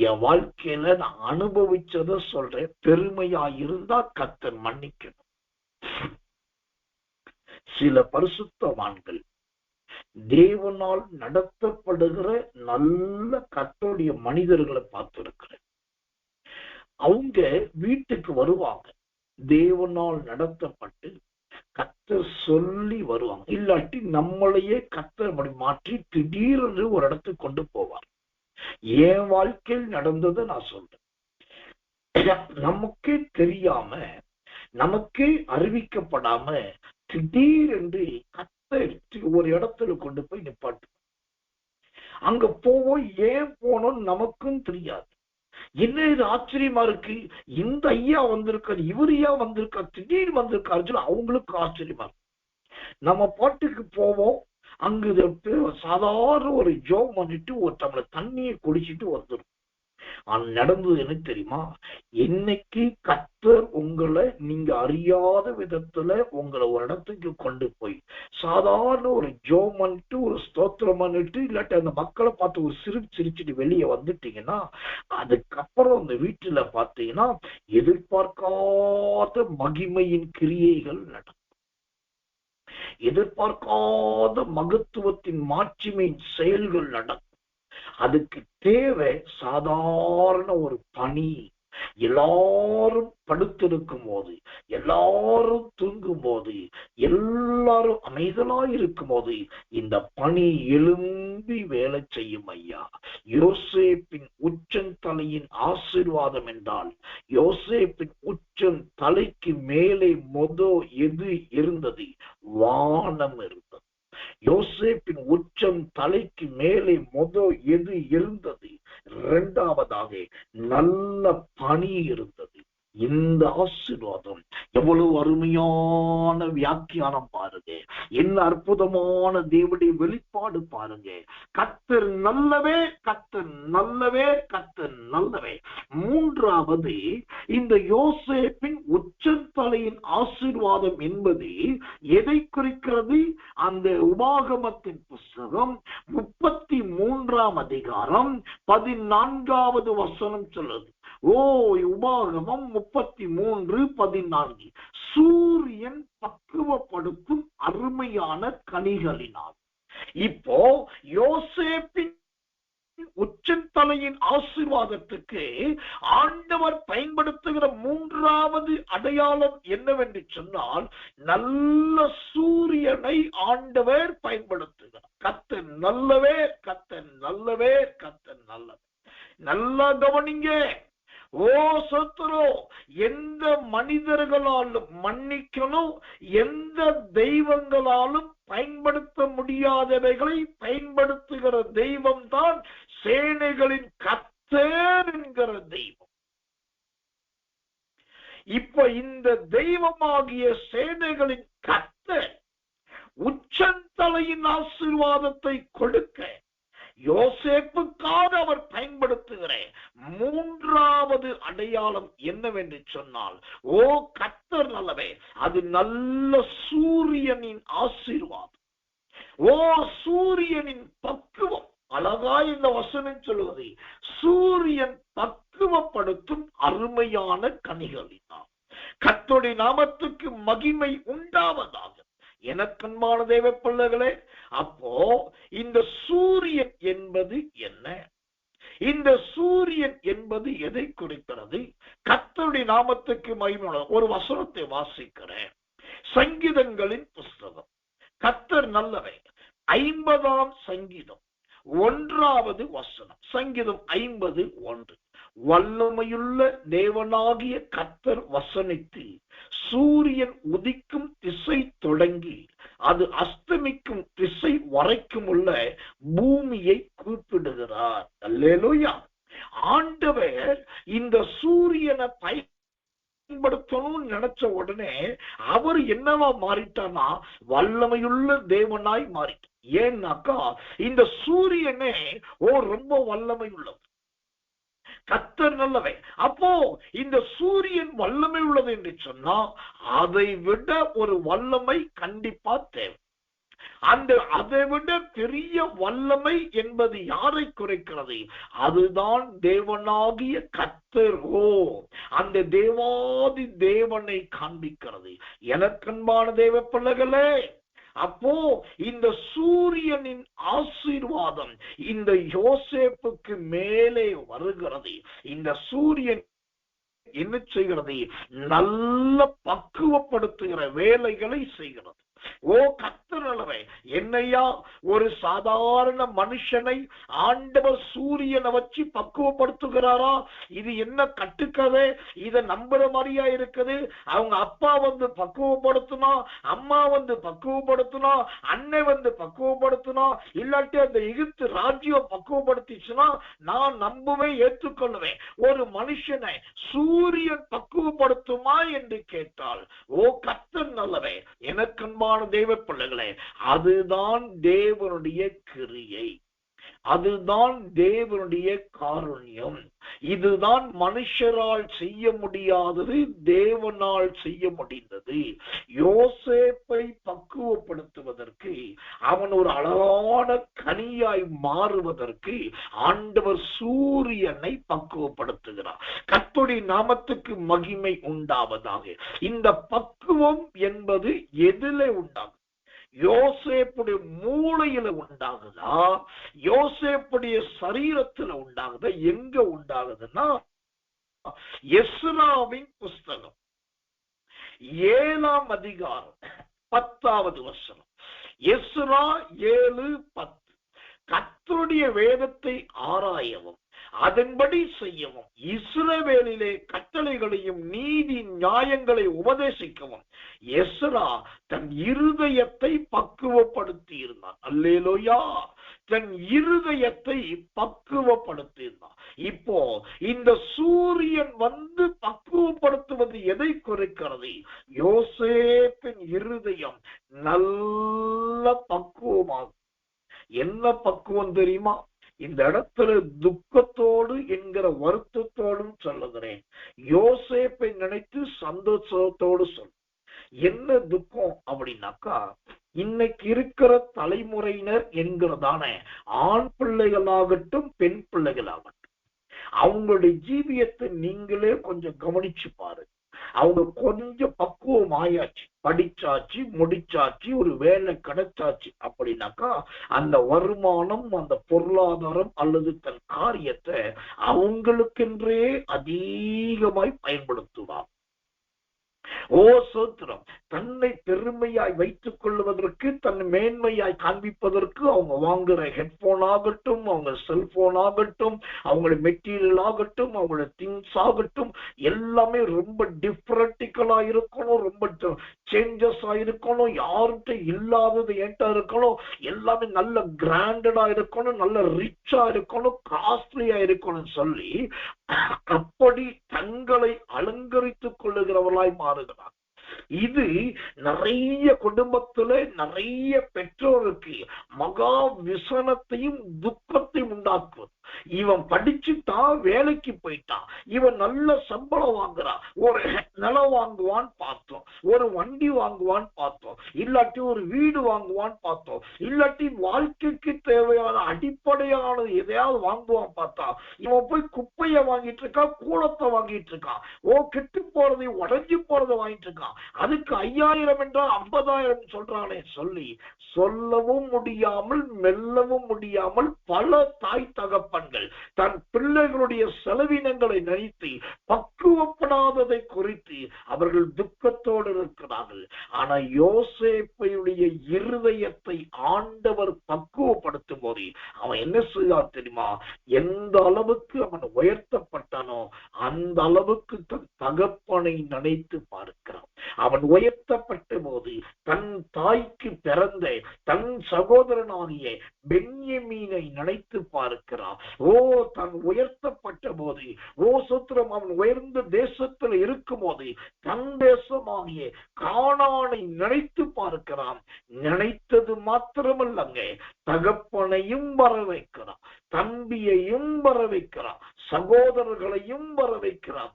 என் வாழ்க்கையில நான் அனுபவிச்சத சொல்றேன். பெருமையா இருந்தா கர்த்தர் மன்னிக்கணும். சில பரிசுத்தவான்கள் தேவனால் நடத்தப்படுகிற நல்ல கர்த்தருடைய மனிதர்களை பார்த்திருக்கிறேன். அவங்க வீட்டுக்கு வருவாங்க, தேவனால் நடத்தப்பட்டு கர்த்தர் சொல்லி வருவாங்க. இல்லாட்டி நம்மளையே கர்த்தர் மாற்றி திடீரென்று ஒரு இடத்துக்கு கொண்டு போவார். என் வாழ்க்கையில் நடந்ததை நான் சொல்றேன். நமக்கே தெரியாம, நமக்கே அறிவிக்கப்படாம திடீரென்று கர்த்தர் ஒரு இடத்துல கொண்டு போய் நிப்பாட்டு. அங்க போவோம், ஏன் போனோம் நமக்கும் தெரியாது. என்ன இது ஆச்சரியமா இருக்கு, இந்த ஐயா வந்திருக்காரு, இவரையா வந்திருக்காரு, திடீர் வந்திருக்காரு, அவங்களுக்கு ஆச்சரியமா இருக்கு. நம்ம பாட்டுக்கு போவோம், அங்கு சாதாரண ஒரு ஜோம் பண்ணிட்டு ஒரு டம்ளர் தண்ணியை குடிச்சிட்டு வந்துடும். நடந்தது என்ன தெரியுமா, இன்னைக்கு கர்த்தர் உங்களை நீங்க அறியாத விதத்துல உங்களை ஒரு இடத்துக்கு கொண்டு போய் சாதாரண ஒரு ஜோம் பண்ணிட்டு ஒரு ஸ்தோத்திரம் பண்ணிட்டு இல்லாட்டி அந்த மக்களை பார்த்து ஒரு சிரிச்சுட்டு வெளியே வந்துட்டீங்கன்னா, அதுக்கப்புறம் அந்த வீட்டுல பாத்தீங்கன்னா எதிர்பார்க்காத மகிமையின் கிரியைகள் நடக்கும். எதிர்பார்க்காத மகத்துவத்தின் மாட்சிமையின் செயல்கள் நடக்கும். அதுக்கு தேவை சாதாரண ஒரு பணி. எல்லாரும் படுத்திருக்கும் போது, எல்லாரும் தூங்கும் போது, எல்லாரும் அமைதலாய் இருக்கும் போது இந்த பணி எழும்பி வேலை செய்யும். ஐயா, யோசேப்பின் உச்சந்தலையின் ஆசீர்வாதம் என்றால் யோசேப்பின் உச்சம் தலைக்கு மேலே எது இருந்தது? வான கனம் இருந்தது. யோசேப்பின் உச்சம் தலைக்கு மேலே எது இருந்தது? இரண்டாவதாக நல்ல பனி இருந்தது. இந்த ஆசீர்வாதம் எவ்வளவு அருமையான வியாக்கியானம் பாருங்க, என்ன அற்புதமான தேவனுடைய வெளிப்பாடு பாருங்க. கர்த்தர் நல்லவே, கர்த்தர் நல்லவே, கர்த்தர் நல்லவே. மூன்றாவது, இந்த யோசேப்பின் உச்சந்தலையின் ஆசீர்வாதம் என்பது எதை குறிக்கிறது? அந்த உபாகமத்தின் புஸ்தகம் 33ஆம் அதிகாரம் 14வது வசனம் சொல்லுது. உபாகமம் 33:14, சூரியன் பக்குவப்படுத்தும் அருமையான கனிகளினால். இப்போ யோசேப்பின் உச்சந்தலையின் ஆசீர்வாதத்துக்கு ஆண்டவர் பயன்படுத்துகிற மூன்றாவது அடையாளம் என்னவென்று சொன்னால், நல்ல சூரியனை ஆண்டவர் பயன்படுத்துகிறார். கர்த்தர் நல்லவே, கர்த்தர் நல்லவே, கர்த்தர் நல்லவே. நல்லா கவனிங்க. சோத்ரோ, எந்த மனிதர்களாலும் மன்னிக்கணும், எந்த தெய்வங்களாலும் பயன்படுத்த முடியாதவைகளை பயன்படுத்துகிற தெய்வம் தான் சேனைகளின் கர்த்தர் என்கிற தெய்வம். இப்ப இந்த தெய்வமாகிய சேனைகளின் கர்த்தர் உச்சந்தலையின் ஆசீர்வாதத்தை கொடுக்க யோசேப்புக்காக அவர் பயன்படுத்துகிற மூன்றாவது அடையாளம் என்னவென்று சொன்னால், கர்த்தர் நல்லவே, அது நல்ல சூரியனின் ஆசீர்வாதம். சூரியனின் பக்குவம். அழகா இந்த வசனம் சொல்லுவது, சூரியன் பக்குவப்படுத்தும் அருமையான கனிகளினால். கர்த்தருடைய நாமத்துக்கு மகிமை உண்டாவதாக. எனக்கன்பான தேவ பிள்ளைகளே, அப்போ இந்த சூரியன் என்பது என்ன? இந்த சூரியன் என்பது எதை குறிக்கிறது? கர்த்தருடைய நாமத்துக்கு மகிமை. ஒரு வசனத்தை வாசிக்கிறேன். சங்கீதங்களின் புஸ்தகம், கர்த்தர் நல்லவை, 50ஆம் சங்கீதம் 1வது வசனம். சங்கீதம் 50:1. வல்லமையுள்ள தேவனாகிய கர்த்தர் வசனித்து சூரியன் உதிக்கும் திசை தொடங்கி அது அஸ்தமிக்கும் திசை வரைக்கும் உள்ள பூமியை கூப்பிடுகிறார். அல்லேலூயா. ஆண்டவர் இந்த சூரியனை பயன்படுத்தணும்னு நினைச்ச உடனே அவர் என்னவா மாறிட்டானா, வல்லமையுள்ள தேவனாய் மாறிட்டார். ஏன்னாக்கா இந்த சூரியனே ரொம்ப வல்லமை உள்ளது. கர்த்தர் நல்லவை. அப்போ இந்த சூரியன் வல்லமை உள்ளது என்று சொன்னா, அதை விட ஒரு வல்லமை கண்டிப்பா தேவை. அதை விட பெரிய வல்லமை என்பது யாரை குறைக்கிறது? அதுதான் தேவனாகிய கர்த்தர். அந்த தேவாதி தேவனை காண்பிக்கிறது. எனக்கன்பான தேவ பிள்ளைகளே, அப்போ இந்த சூரியனின் ஆசீர்வாதம் இந்த யோசேப்புக்கு மேலே வருகிறது. இந்த சூரியன் என்ன செய்கிறது? நல்ல பக்குவப்படுத்துகிற வேலைகளை செய்கிறது. கர்த்தர் நல்லவை. என்னையா, ஒரு சாதாரண மனுஷனை ஆண்டவர் சூரியனை வச்சு பக்குவப்படுத்துகிறாரா? இது என்ன கட்டுக்கதை? இத நம்புற மாதிரியா இருக்குது. அவங்க அப்பா வந்து பக்குவப்படுத்தினா, அம்மா வந்து பக்குவப்படுத்தினா, அன்னை வந்து பக்குவப்படுத்தினா, இல்லாட்டி அந்த எகிப்து ராஜ்யம் பக்குவப்படுத்திச்சுன்னா நான் நம்புவேன், ஏற்றுக்கொள்ளுவேன். ஒரு மனுஷனை சூரியன் பக்குவப்படுத்துமா என்று கேட்டால், கர்த்தர் நல்லவை. எனக்கன்பான தேவ பிள்ளைகளே, அதுதான் தேவனுடைய கிரியை, அதுதான் தேவனுடைய காருண்யம். இதுதான் மனுஷரால் செய்ய முடியாதது தேவனால் செய்ய முடிந்தது. யோசேப்பை பக்குவப்படுத்துவதற்கு, அவன் ஒரு அழகான கனியாய் மாறுவதற்கு ஆண்டவர் சூரியனை பக்குவப்படுத்துகிறார். கர்த்தருடைய நாமத்துக்கு மகிமை உண்டாவதாக. இந்த பக்குவம் என்பது எதிலே உண்டாகும்? யோசேப்புடைய மூளையில உண்டாகுதா? யோசேப்புடைய சரீரத்துல உண்டாகுதா? எங்க உண்டாகுதுன்னா, எஸ்ராவின் புஸ்தகம் 7ஆம் அதிகாரம் 10வது வசனம். எஸ்ரா 7:10. கர்த்தருடைய வேதத்தை ஆராயவும் அதன்படி செய்யவும், இஸ்ரவேலிலே கட்டளைகளையும் நீதி நியாயங்களை உபதேசிக்கவும் எஸ்ரா தன் இருதயத்தை பக்குவப்படுத்தி இருந்தான். அல்லேலூயா. தன் இருதயத்தை பக்குவப்படுத்தி இருந்தான். இப்போ இந்த சூரியன் வந்து பக்குவப்படுத்துவது எதை குறிக்கிறது? யோசேப்பின் இருதயம் நல்ல பக்குவமாகும். என்ன பக்குவம் தெரியுமா? இந்த இடத்துல துக்கத்தோடு என்கிற வருத்தத்தோடும் சொல்லுகிறேன். யோசேப்பை நினைத்து சந்தோஷத்தோடு சொல். என்ன துக்கம் அப்படின்னாக்கா, இன்னைக்கு இருக்கிற தலைமுறையினர் என்கிறதான ஆண் பிள்ளைகளாகட்டும் பெண் பிள்ளைகளாகட்டும், அவங்களுடைய ஜீவியத்தை நீங்களே கொஞ்சம் கவனிச்சு பாருங்க. அவங்க கொஞ்சம் பக்குவம் ஆயாச்சு, படிச்சாச்சு, முடிச்சாச்சு, ஒரு வேலை கிடைச்சாச்சு அப்படின்னாக்கா அந்த வருமானம், அந்த பொருளாதாரம் அல்லது தன் காரியத்தை அவங்களுக்கென்றே அதிகமாய் பயன்படுத்துவார். ஓ சோத்திரம். தன்னை பெருமையாய் வைத்துக் கொள்வதற்கு, தன் மேன்மையாய் காண்பிப்பதற்கு அவங்க வாங்குற ஹெட்போன் ஆகட்டும், அவங்க செல்போன் ஆகட்டும், அவங்களுடைய மெட்டீரியல் ஆகட்டும், அவங்களுடைய திங்ஸ் ஆகட்டும், எல்லாமே ரொம்ப டிஃபரண்டிக்கலா இருக்கணும், ரொம்ப சேஞ்சஸ் ஆயிருக்கணும், யார்கிட்ட இல்லாதது என்கிட்ட இருக்கணும், எல்லாமே நல்ல கிராண்டடா இருக்கணும், நல்ல ரிச்சா இருக்கணும், காஸ்ட்லியா இருக்கணும் சொல்லி அப்படி தங்களை அலங்கரித்துக் கொள்ளுகிறவர்களாய் மாறுகிறார். இது நிறைய குடும்பத்துல நிறைய பெற்றோருக்கு மகா விசனத்தையும் துக்கத்தையும் உண்டாக்குவது. இவன் படிச்சுட்டான், வேலைக்கு போயிட்டான், இவன் நல்ல சம்பளம் வாங்குறான், ஒரு நிலம் வாங்குவான்னு பார்த்தோம், ஒரு வண்டி வாங்குவான்னு பார்த்தோம், இல்லாட்டி ஒரு வீடு வாங்குவான்னு பார்த்தோம், இல்லாட்டி வாழ்க்கைக்கு தேவையான அடிப்படையானது எதையாவது வாங்குவான் பார்த்தா இவன் போய் குப்பைய வாங்கிட்டு இருக்கான், கூலத்தை வாங்கிட்டு இருக்கான், கெட்டு போறதை உடஞ்சி போறதை வாங்கிட்டு இருக்கான். அதுக்கு 5000 என்றால் 50,000 சொல்றானே சொல்லி சொல்லவும் முடியாமல் மெல்லவும் முடியாமல் பல தாய் தகப்பன்கள் தன் பிள்ளைகளுடைய செலவினங்களை நினைத்து பக்குவப்படாததை குறித்து அவர்கள் துக்கத்தோடு இருக்கிறார்கள். ஆனா யோசேப்புடைய இருதயத்தை ஆண்டவர் பக்குவப்படுத்தும் போது அவன் என்ன செய்தார் தெரியுமா? எந்த அளவுக்கு அவன் உயர்த்தப்பட்டானோ அந்த அளவுக்கு தன் தகப்பனை நினைத்து பார்க்கிறான். அவன் உயர்த்தப்பட்ட போது தன் தாய்க்கு பிறந்த தன் சகோதரனாகிய பென்யமீனை நினைத்து பார்க்கிறான். தன் உயர்த்தப்பட்ட போது சோத்திரம் அவன் உயர்ந்த தேசத்தில் இருக்கும் போது தன் தேசமாகிய கானானை நினைத்து பார்க்கிறான். நினைத்தது மாத்திரமல்லங்க, தகப்பனையும் வர வைக்கிறான், தம்பியையும் வர வைக்கிறான், சகோதரர்களையும் வர வைக்கிறான்.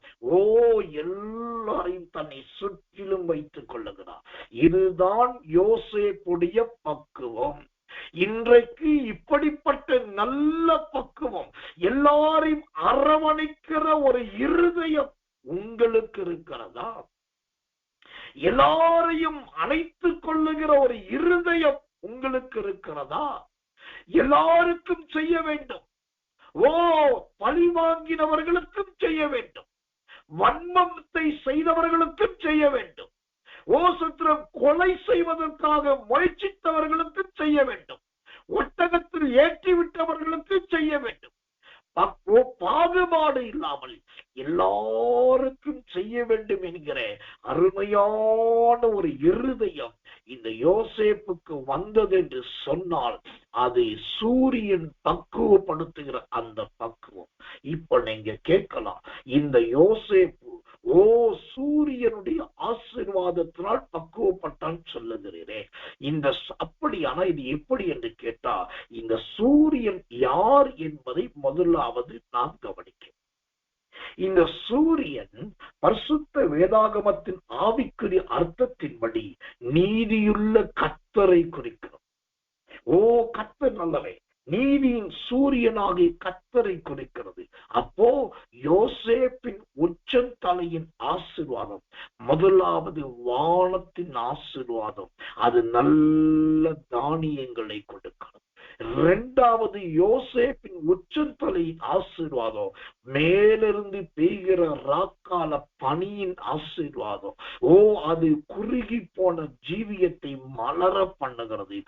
எல்லாரையும் தன்னை சுற்றிலும் வைத்துக் கொள்ளுகிறான். இதுதான் யோசேப்புடைய பக்குவம். இன்றைக்கு இப்படிப்பட்ட நல்ல பக்குவம், எல்லாரையும் அரவணைக்கிற ஒரு இருதயம் உங்களுக்கு இருக்கிறதா? எல்லாரையும் அணைத்துக் கொள்ளுகிற ஒரு இருதயம் உங்களுக்கு இருக்கிறதா? எல்லாருக்கும் செய்ய வேண்டும். பழி வாங்கினவர்களுக்கும் செய்ய வேண்டும், வன்மத்தை செய்தவர்களுக்கும் செய்ய வேண்டும், சுத்திரம் கொலை செய்வதற்காக முயற்சித்தவர்களுக்கு செய்ய வேண்டும், ஒட்டகத்தில் ஏற்றிவிட்டவர்களுக்கு செய்ய வேண்டும். பாகுபாடு இல்லாமல் எல்லாருக்கும் செய்ய வேண்டும் என்கிற அருமையான ஒரு இருதயம் இந்த யோசேப்புக்கு வந்தது என்று சொன்னால் அது சூரியன் பக்குவப்படுத்துகிற அந்த பக்குவம். இப்ப நீங்க கேட்கலாம், இந்த யோசேப்பு சூரியனுடைய ஆசீர்வாதத்தினால் பக்குவப்பட்டான் சொல்லுகிறீரே, அப்படியானா இது எப்படி என்று கேட்டா, இந்த சூரியன் யார் என்பதை முதலாவது நாம் கவனிக்க. இந்த சூரியன் பரிசுத்த வேதாகமத்தின் ஆவிக்குரிய அர்த்தத்தின்படி நீதியுள்ள கர்த்தரை குறிக்கிறது. கர்த்தர் நல்லவை, நீதியின் சூரியனாகிய கர்த்தரை குறிக்கிறது. அப்போ யோசேப்பின் உச்சந்தலையின் ஆசீர்வாதம் முதலாவது வானத்தின் ஆசீர்வாதம், அது நல்ல தானியங்களை கொடுக்கிறது. இரண்டாவது யோசேப்பின் உச்சந்தலையின் ஆசீர்வாதம், மேலிருந்து பெய்கிற ராக்கால பனியின் ஆசீர்வாதம். அது குறுகி போன ஜீவியத்தை மலர பண்ணுகிறது.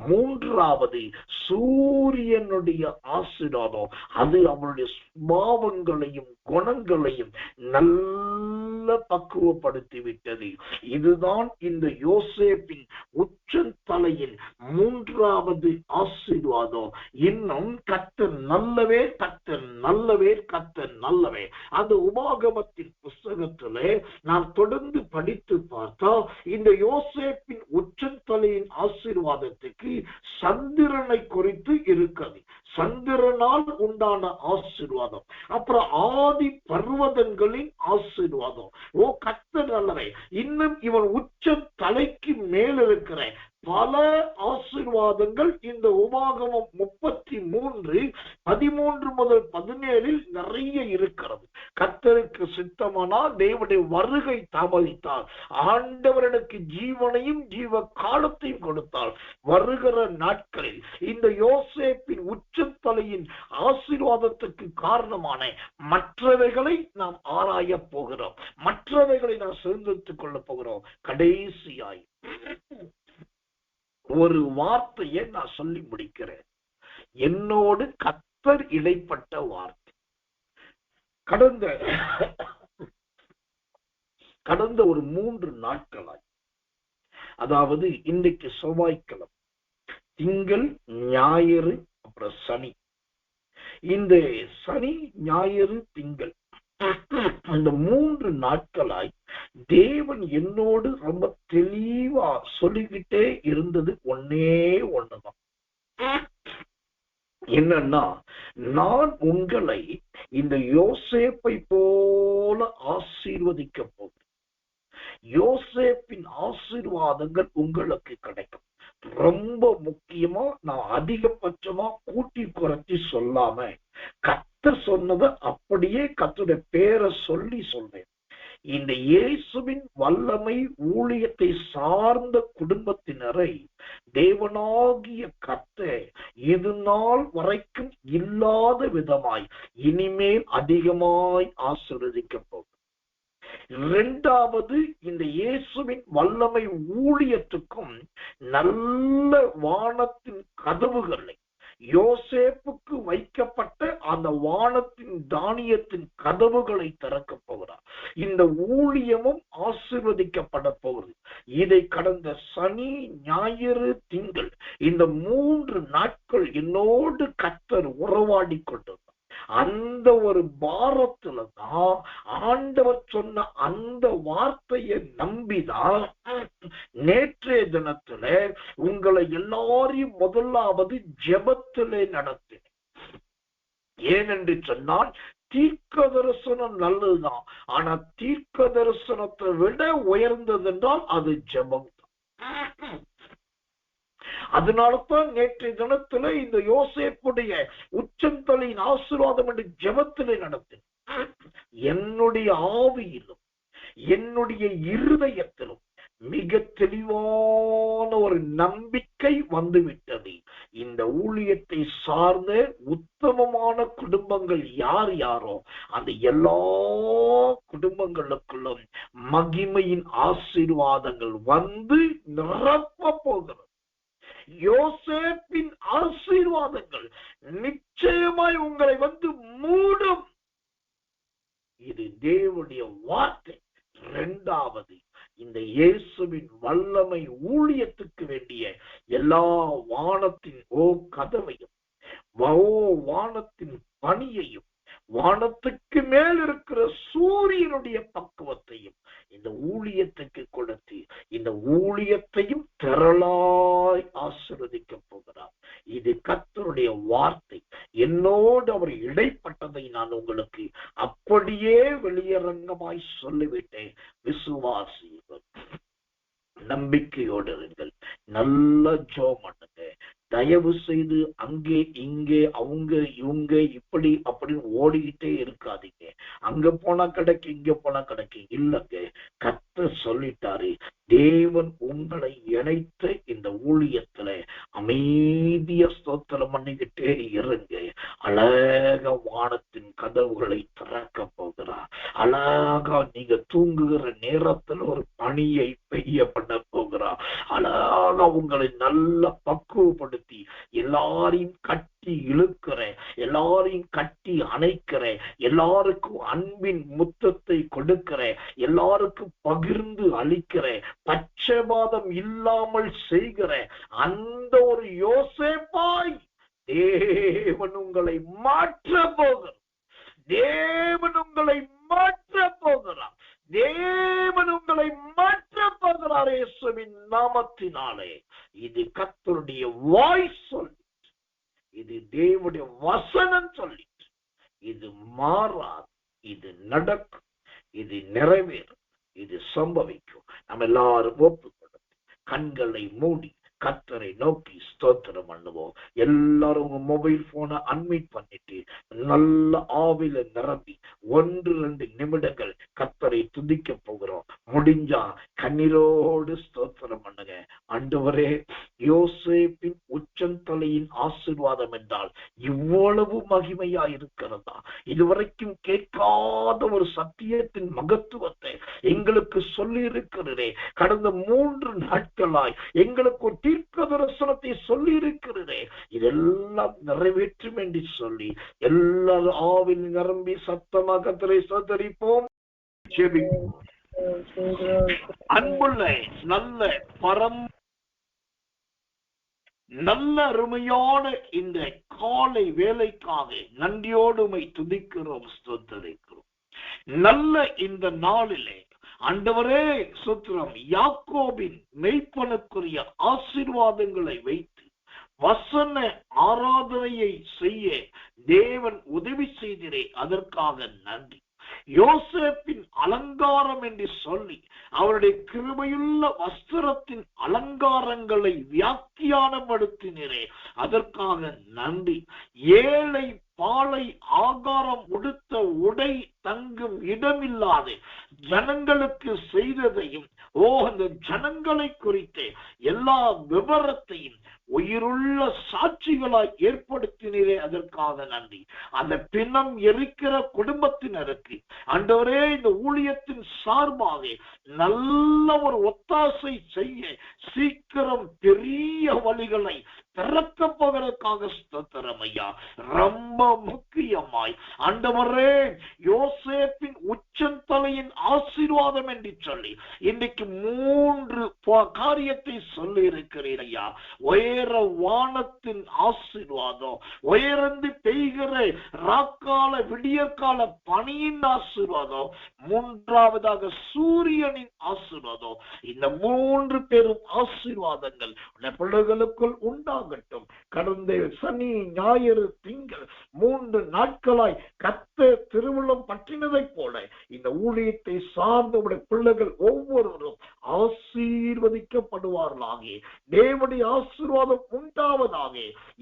மூன்றாவது சூரியனுடைய ஆசீர்வாதம், அது அவனுடைய சுபாவங்களையும் குணங்களையும் நல்ல பக்குவப்படுத்தி விட்டது. இதுதான் இந்த யோசேப்பின் உச்சந்தலையின் மூன்றாவது ஆசீர்வாதம். இன்னும் கர்த்தர் நல்லவே, கர்த்தர் நல்லவே, கர்த்தர் நல்லவே. அந்த உபாகமத்தின் புஸ்தகத்திலே நாம் தொடர்ந்து படித்து பார்த்தா இந்த யோசேப்பின் உச்சந்தலையின் ஆசீர்வாதத்துக்கு சந்திரனை குறித்து இருக்கிறது. சந்திரனால் உண்டான ஆசீர்வாதம், அப்புறம் ஆதி பர்வதங்களின் ஆசீர்வாதம். கர்த்தர் நல்லவே. இன்னும் இவன் உச்ச தலைக்கு மேல் இருக்கிற பல ஆசீர்வாதங்கள் இந்த உபாகமம் 33:13 முதல் 17 நிறைய இருக்கிறது. கர்த்தருக்கு சித்தமானால், தேவனுடைய வருகை தாமதித்தால், ஆண்டவருக்கு ஜீவனையும் ஜீவ காலத்தையும் கொடுத்தால், வருகிற நாட்களில் இந்த யோசேப்பின் உச்சத்தலையின் ஆசீர்வாதத்துக்கு காரணமான மற்றவைகளை நாம் ஆராய போகிறோம். மற்றவைகளை நாம் சேர்ந்தெடுத்துக் கொள்ள போகிறோம். கடைசியாய் ஒரு வார்த்தையை நான் சொல்லி முடிக்கிறேன். என்னோடு கர்த்தர் இடைப்பட்ட வார்த்தை. கடந்த ஒரு 3 நாட்களாய், அதாவது இன்னைக்கு செவ்வாய்க்கிழமை, திங்கள், ஞாயிறு, அப்புறம் சனி. இந்த சனி, ஞாயிறு, திங்கள், அந்த 3 நாட்களாய் தேவன் என்னோடு ரொம்ப தெளிவா சொல்லிக்கிட்டே இருந்தது ஒண்ணுதான். என்னன்னா, நான் உங்களை இந்த யோசேப்பை போல ஆசீர்வதிக்க போகிறேன். யோசேப்பின் ஆசீர்வாதங்கள் உங்களுக்கு கிடைக்கும். ரொம்ப முக்கியமா நான் அதிகபட்சமா கூட்டி குறைச்சி சொல்லாம கர்த்தர் சொன்னதை அப்படியே கர்த்தருடைய பேரை சொல்லி சொல்றேன். இந்த இயேசுவின் வல்லமை ஊழியத்தை சார்ந்த குடும்பத்தினரை தேவனாகிய கர்த்தர் இது நாள் வரைக்கும் இல்லாத விதமாய் இனிமேல் அதிகமாய் ஆசீர்வதிக்க போகும். இரண்டாவது, இந்த இயேசுவின் வல்லமை ஊழியத்துக்கும் நல்ல வானத்தின் கதவுகளை, யோசேப்புக்கு வைக்கப்பட்ட அந்த வானத்தின் தானியத்தின் கதவுகளை திறக்க போகிறார். இந்த ஊழியமும் ஆசீர்வதிக்கப்பட போகிறது. இதை கடந்த சனி, ஞாயிறு, திங்கள், இந்த 3 நாட்கள் என்னோடு கர்த்தர் உறவாடி கொண்டிருந்தார். அந்த ஒரு பாரத்துலதான் ஆண்டவர் சொன்ன அந்த வார்த்தையை நம்பிதான் நேற்றைய தினத்துல உங்களை எல்லாரையும் முதலாவது ஜெபத்திலே நடத்தினேன். ஏனென்று சொன்னால், தீர்க்க தரிசனம் நல்லதுதான். ஆனா தீர்க்க தரிசனத்தை விட உயர்ந்தது என்றால் அது ஜெபம் தான். அதனாலதான் நேற்றைய தினத்துல இந்த யோசேப்புடைய உச்சந்தலையின் ஆசீர்வாதம் என்று ஜெபத்திலே நடத்தினேன். என்னுடைய ஆவியிலும் என்னுடைய இருதயத்திலும் மிக தெளிவான ஒரு நம்பிக்கை வந்துவிட்டது. இந்த ஊழியத்தை சார்ந்த உத்தமமான குடும்பங்கள் யார் யாரோ அந்த எல்லா குடும்பங்களுக்குள்ளும் மகிமையின் ஆசீர்வாதங்கள் வந்து நிரப்ப போகிறது. யோசேப்பின் ஆசீர்வாதங்கள் நிச்சயமாய் உங்களை வந்து மூடும். இது தேவனுடைய வார்த்தை. இரண்டாவது, இந்த இயேசுவின் வல்லமை ஊழியத்துக்கு வேண்டிய எல்லா வானத்தின் கதவையும், வானத்தின் பணியையும், வானத்துக்கு மேல் இருக்கிற சூரியனுடைய பக்குவத்தையும் இந்த ஊழியத்துக்கு கொடுத்து இந்த ஊழியத்தையும் திரளாய் ஆசீர்வதிக்க போகிறார். இது கர்த்தருடைய வார்த்தை. என்னோடு அவர் இடைப்பட்டதை நான் உங்களுக்கு அப்படியே வெளியரங்கமாய் சொல்லிவிட்டேன். விசுவாசிகள், நம்பிக்கையோடு இருங்கள். நல்ல ஜெபம் பண்ணுங்க. தயவு செய்து அங்கே இங்கே அவங்க இவங்க இப்படி அப்படின்னு ஓடிக்கிட்டே இருக்காதீங்க. அங்க போனா கிடைக்கும், இங்க போனா கிடைக்கும் இல்லங்க. கர்த்தர் சொல்லிட்டாரு, தேவன் உங்களை இணைத்த இந்த ஊழியத்துல அமைதிய ஸ்தோத்திரம் பண்ணிக்கிட்டே இருங்க. அழகா வானத்தின் கதவுகளை திறக்க போகிறார். அழகா நீங்க தூங்குகிற நேரத்துல ஒரு பணியை பெய்ய பண்ண போகிறார். அழகா உங்களை நல்லா பக்குவப்படுத்தி எல்லாரையும் கட்டி இழுக்கிறேன், எல்லாரையும் கட்டி அணைக்கிறேன், எல்லாருக்கும் அன்பின் முத்தத்தை கொடுக்கிறேன், எல்லாருக்கும் பகிர்ந்து அளிக்கிறேன், பட்சபாதம் இல்லாமல் செய்கிறேன். அந்த ஒரு யோசேப்பாய் தேவன் உங்களை மாற்ற போகிறார். தேவன் உங்களை மாற்ற போகிறார். தேவன் உங்களை மாற்ற போகிறார் இயேசுவின் நாமத்தினாலே. இது கர்த்தருடைய வாய்ஸ் சொல்லி, இது தேவனுடைய வசனம் சொல்லி, இது மாறாது, இது நடக்கும், இது நிறைவேறும், இது சம்பவிக்கும். நம்ம எல்லாரும் ஒப்புக்கொள்ளும், கண்களை மூடி கர்த்தரை நோக்கி ஸ்தோத்திரம் பண்ணுவோம். எல்லாரும் உங்க மொபைல் போனை அன்மியூட் பண்ணிட்டு நல்ல ஆவில நிரம்பி 1-2 நிமிடங்கள் கர்த்தரை துதிக்க போகிறோம். முடிஞ்சா கண்ணீரோடு ஸ்தோத்திரம் பண்ணுங்க. ஆண்டவரே, யோசேப்பின் உச்சந்தலையின் ஆசீர்வாதம் என்றால் இவ்வளவு மகிமையா இருக்கிறதா? இதுவரைக்கும் கேட்காத ஒரு சத்தியத்தின் மகத்துவத்தை எங்களுக்கு சொல்லி இருக்கிறதே. கடந்த 3 நாட்களாய் எங்களுக்கு ஒரு தீர்க்க தரிசனத்தை சொல்லி இருக்கிறதே. இதெல்லாம் நிறைவேற்றும் என்று சொல்லி எல்லாரும் ஆவில் நிரம்பி சத்தமாக கர்த்தரை ஸ்தோத்திரிப்போம். அன்புள்ள நல்ல நல்ல அருமையான இந்த காலை வேலைக்காக நன்றியோடு உம்மை துதிக்கிறோம், ஸ்தோத்திரிக்கிறோம். நல்ல இந்த நாளிலே ஆண்டவரே ஸ்தோத்திரம், யாக்கோபின் மெய்ப்பனுக்குரிய ஆசீர்வாதங்களை வைத்து வசன ஆராதனையை செய்ய தேவன் உதவி செய்திரே, அதற்காக நன்றி. யோசேப்பின் அலங்காரம் என்று சொல்லி அவருடைய கிருபையுள்ள வஸ்திரத்தின் அலங்காரங்களை வியாக்கியானப்படுத்தினரே, அதற்காக நன்றி. ஏழை பாலை ஆகாரம் உடுத்த உடை தங்கும் இடமில்லாத ஜனங்களுக்கு செய்ததையும் அந்த ஜனங்களை குறித்த எல்லா விவரத்தையும் உயிருள்ள சாட்சிகளாய் ஏற்படுத்தினரே, அதற்காக நன்றி. அந்த பிணம் எரிக்கிற குடும்பத்தினருக்கு ஆண்டவரே இந்த ஊழியத்தின் சார்பாக நல்ல ஒரு ஒத்தாசை செய்ய சீக்கிரம் பெரிய வழிகளை திறக்க போவதற்காக ஸ்தோத்திரம் ஐயா. ரொம்ப முக்கியமாய் ஆண்டவரே, யோசேப்பின் உச்சந்தலையின் ஆசீர்வாதம் என்று சொல்லி இன்றைக்கு 3 காரியத்தை சொல்லி இருக்கிறீர் ஐயா. உயர வானத்தின் ஆசீர்வாதம், உயர்ந்து பெய்கிற ராக்கால விடியற்கால பனியின் ஆசீர்வாதம், 3வதாக சூரியனின் ஆசீர்வாதம். இந்த 3 பெரும் ஆசீர்வாதங்கள் பிள்ளைகளுக்குள் உண்டாகட்டும். கடந்த சனி ஞாயிறு திங்கள் 3 நாட்களாய் கர்த்தர் திருவுளம் பற்றினதை போல இந்த ஊழியத்தை சார்ந்த பிள்ளைகள் ஒவ்வொருவரும் ஆசீர்வதிக்கப்படுவார்களாக. தேவனுடைய ஆசீர்வாதம் உண்டாவதாக.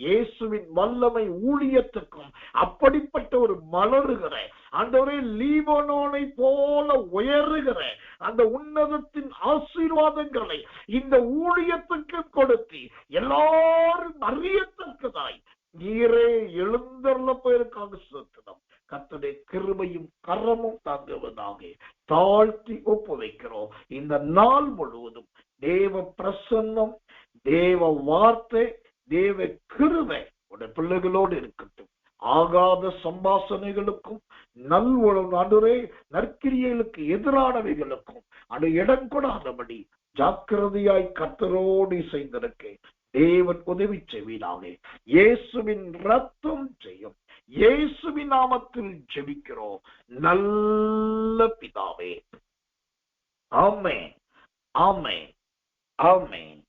இயேசுவின் வல்லமை ஊழியத்துக்கும் அப்படிப்பட்ட ஒரு மலருகிற ஆண்டவரே லீபனோனை போல உயருகிற அந்த உன்னதத்தின் ஆசீர்வாதங்களை இந்த ஊழியத்துக்கு கொடுத்து எல்லாரும் அறியத்தக்கதாய் நீரே எழுந்தருள போயிருக்காங்க. சுத்தம் கர்த்தருடைய கிருபையும் கரமும் தாங்குவதாக தாழ்த்தி ஒப்புவைக்கிறோம். இந்த நாள் முழுவதும் தேவ பிரசன்னம், தேவ வார்த்தை, தேவ கிருபை உடைய பிள்ளைகளோடு இருக்கட்டும். ஆகாத சம்பாசனைகளுக்கும் நல்வுறவு நற்கிரியைகளுக்கு எதிரானவைகளுக்கும் அது இடம் கொடாதபடி ஜாக்கிரதையாய் கர்த்தரோடு செய்திருக்க தேவன் உதவி செய்வீராக. இயேசுவின் ரத்தம் செய்யும். இயேசுவின் நாமத்தில் ஜெபிக்கிறோம் நல்ல பிதாவே. ஆமென், ஆமென், ஆமென்.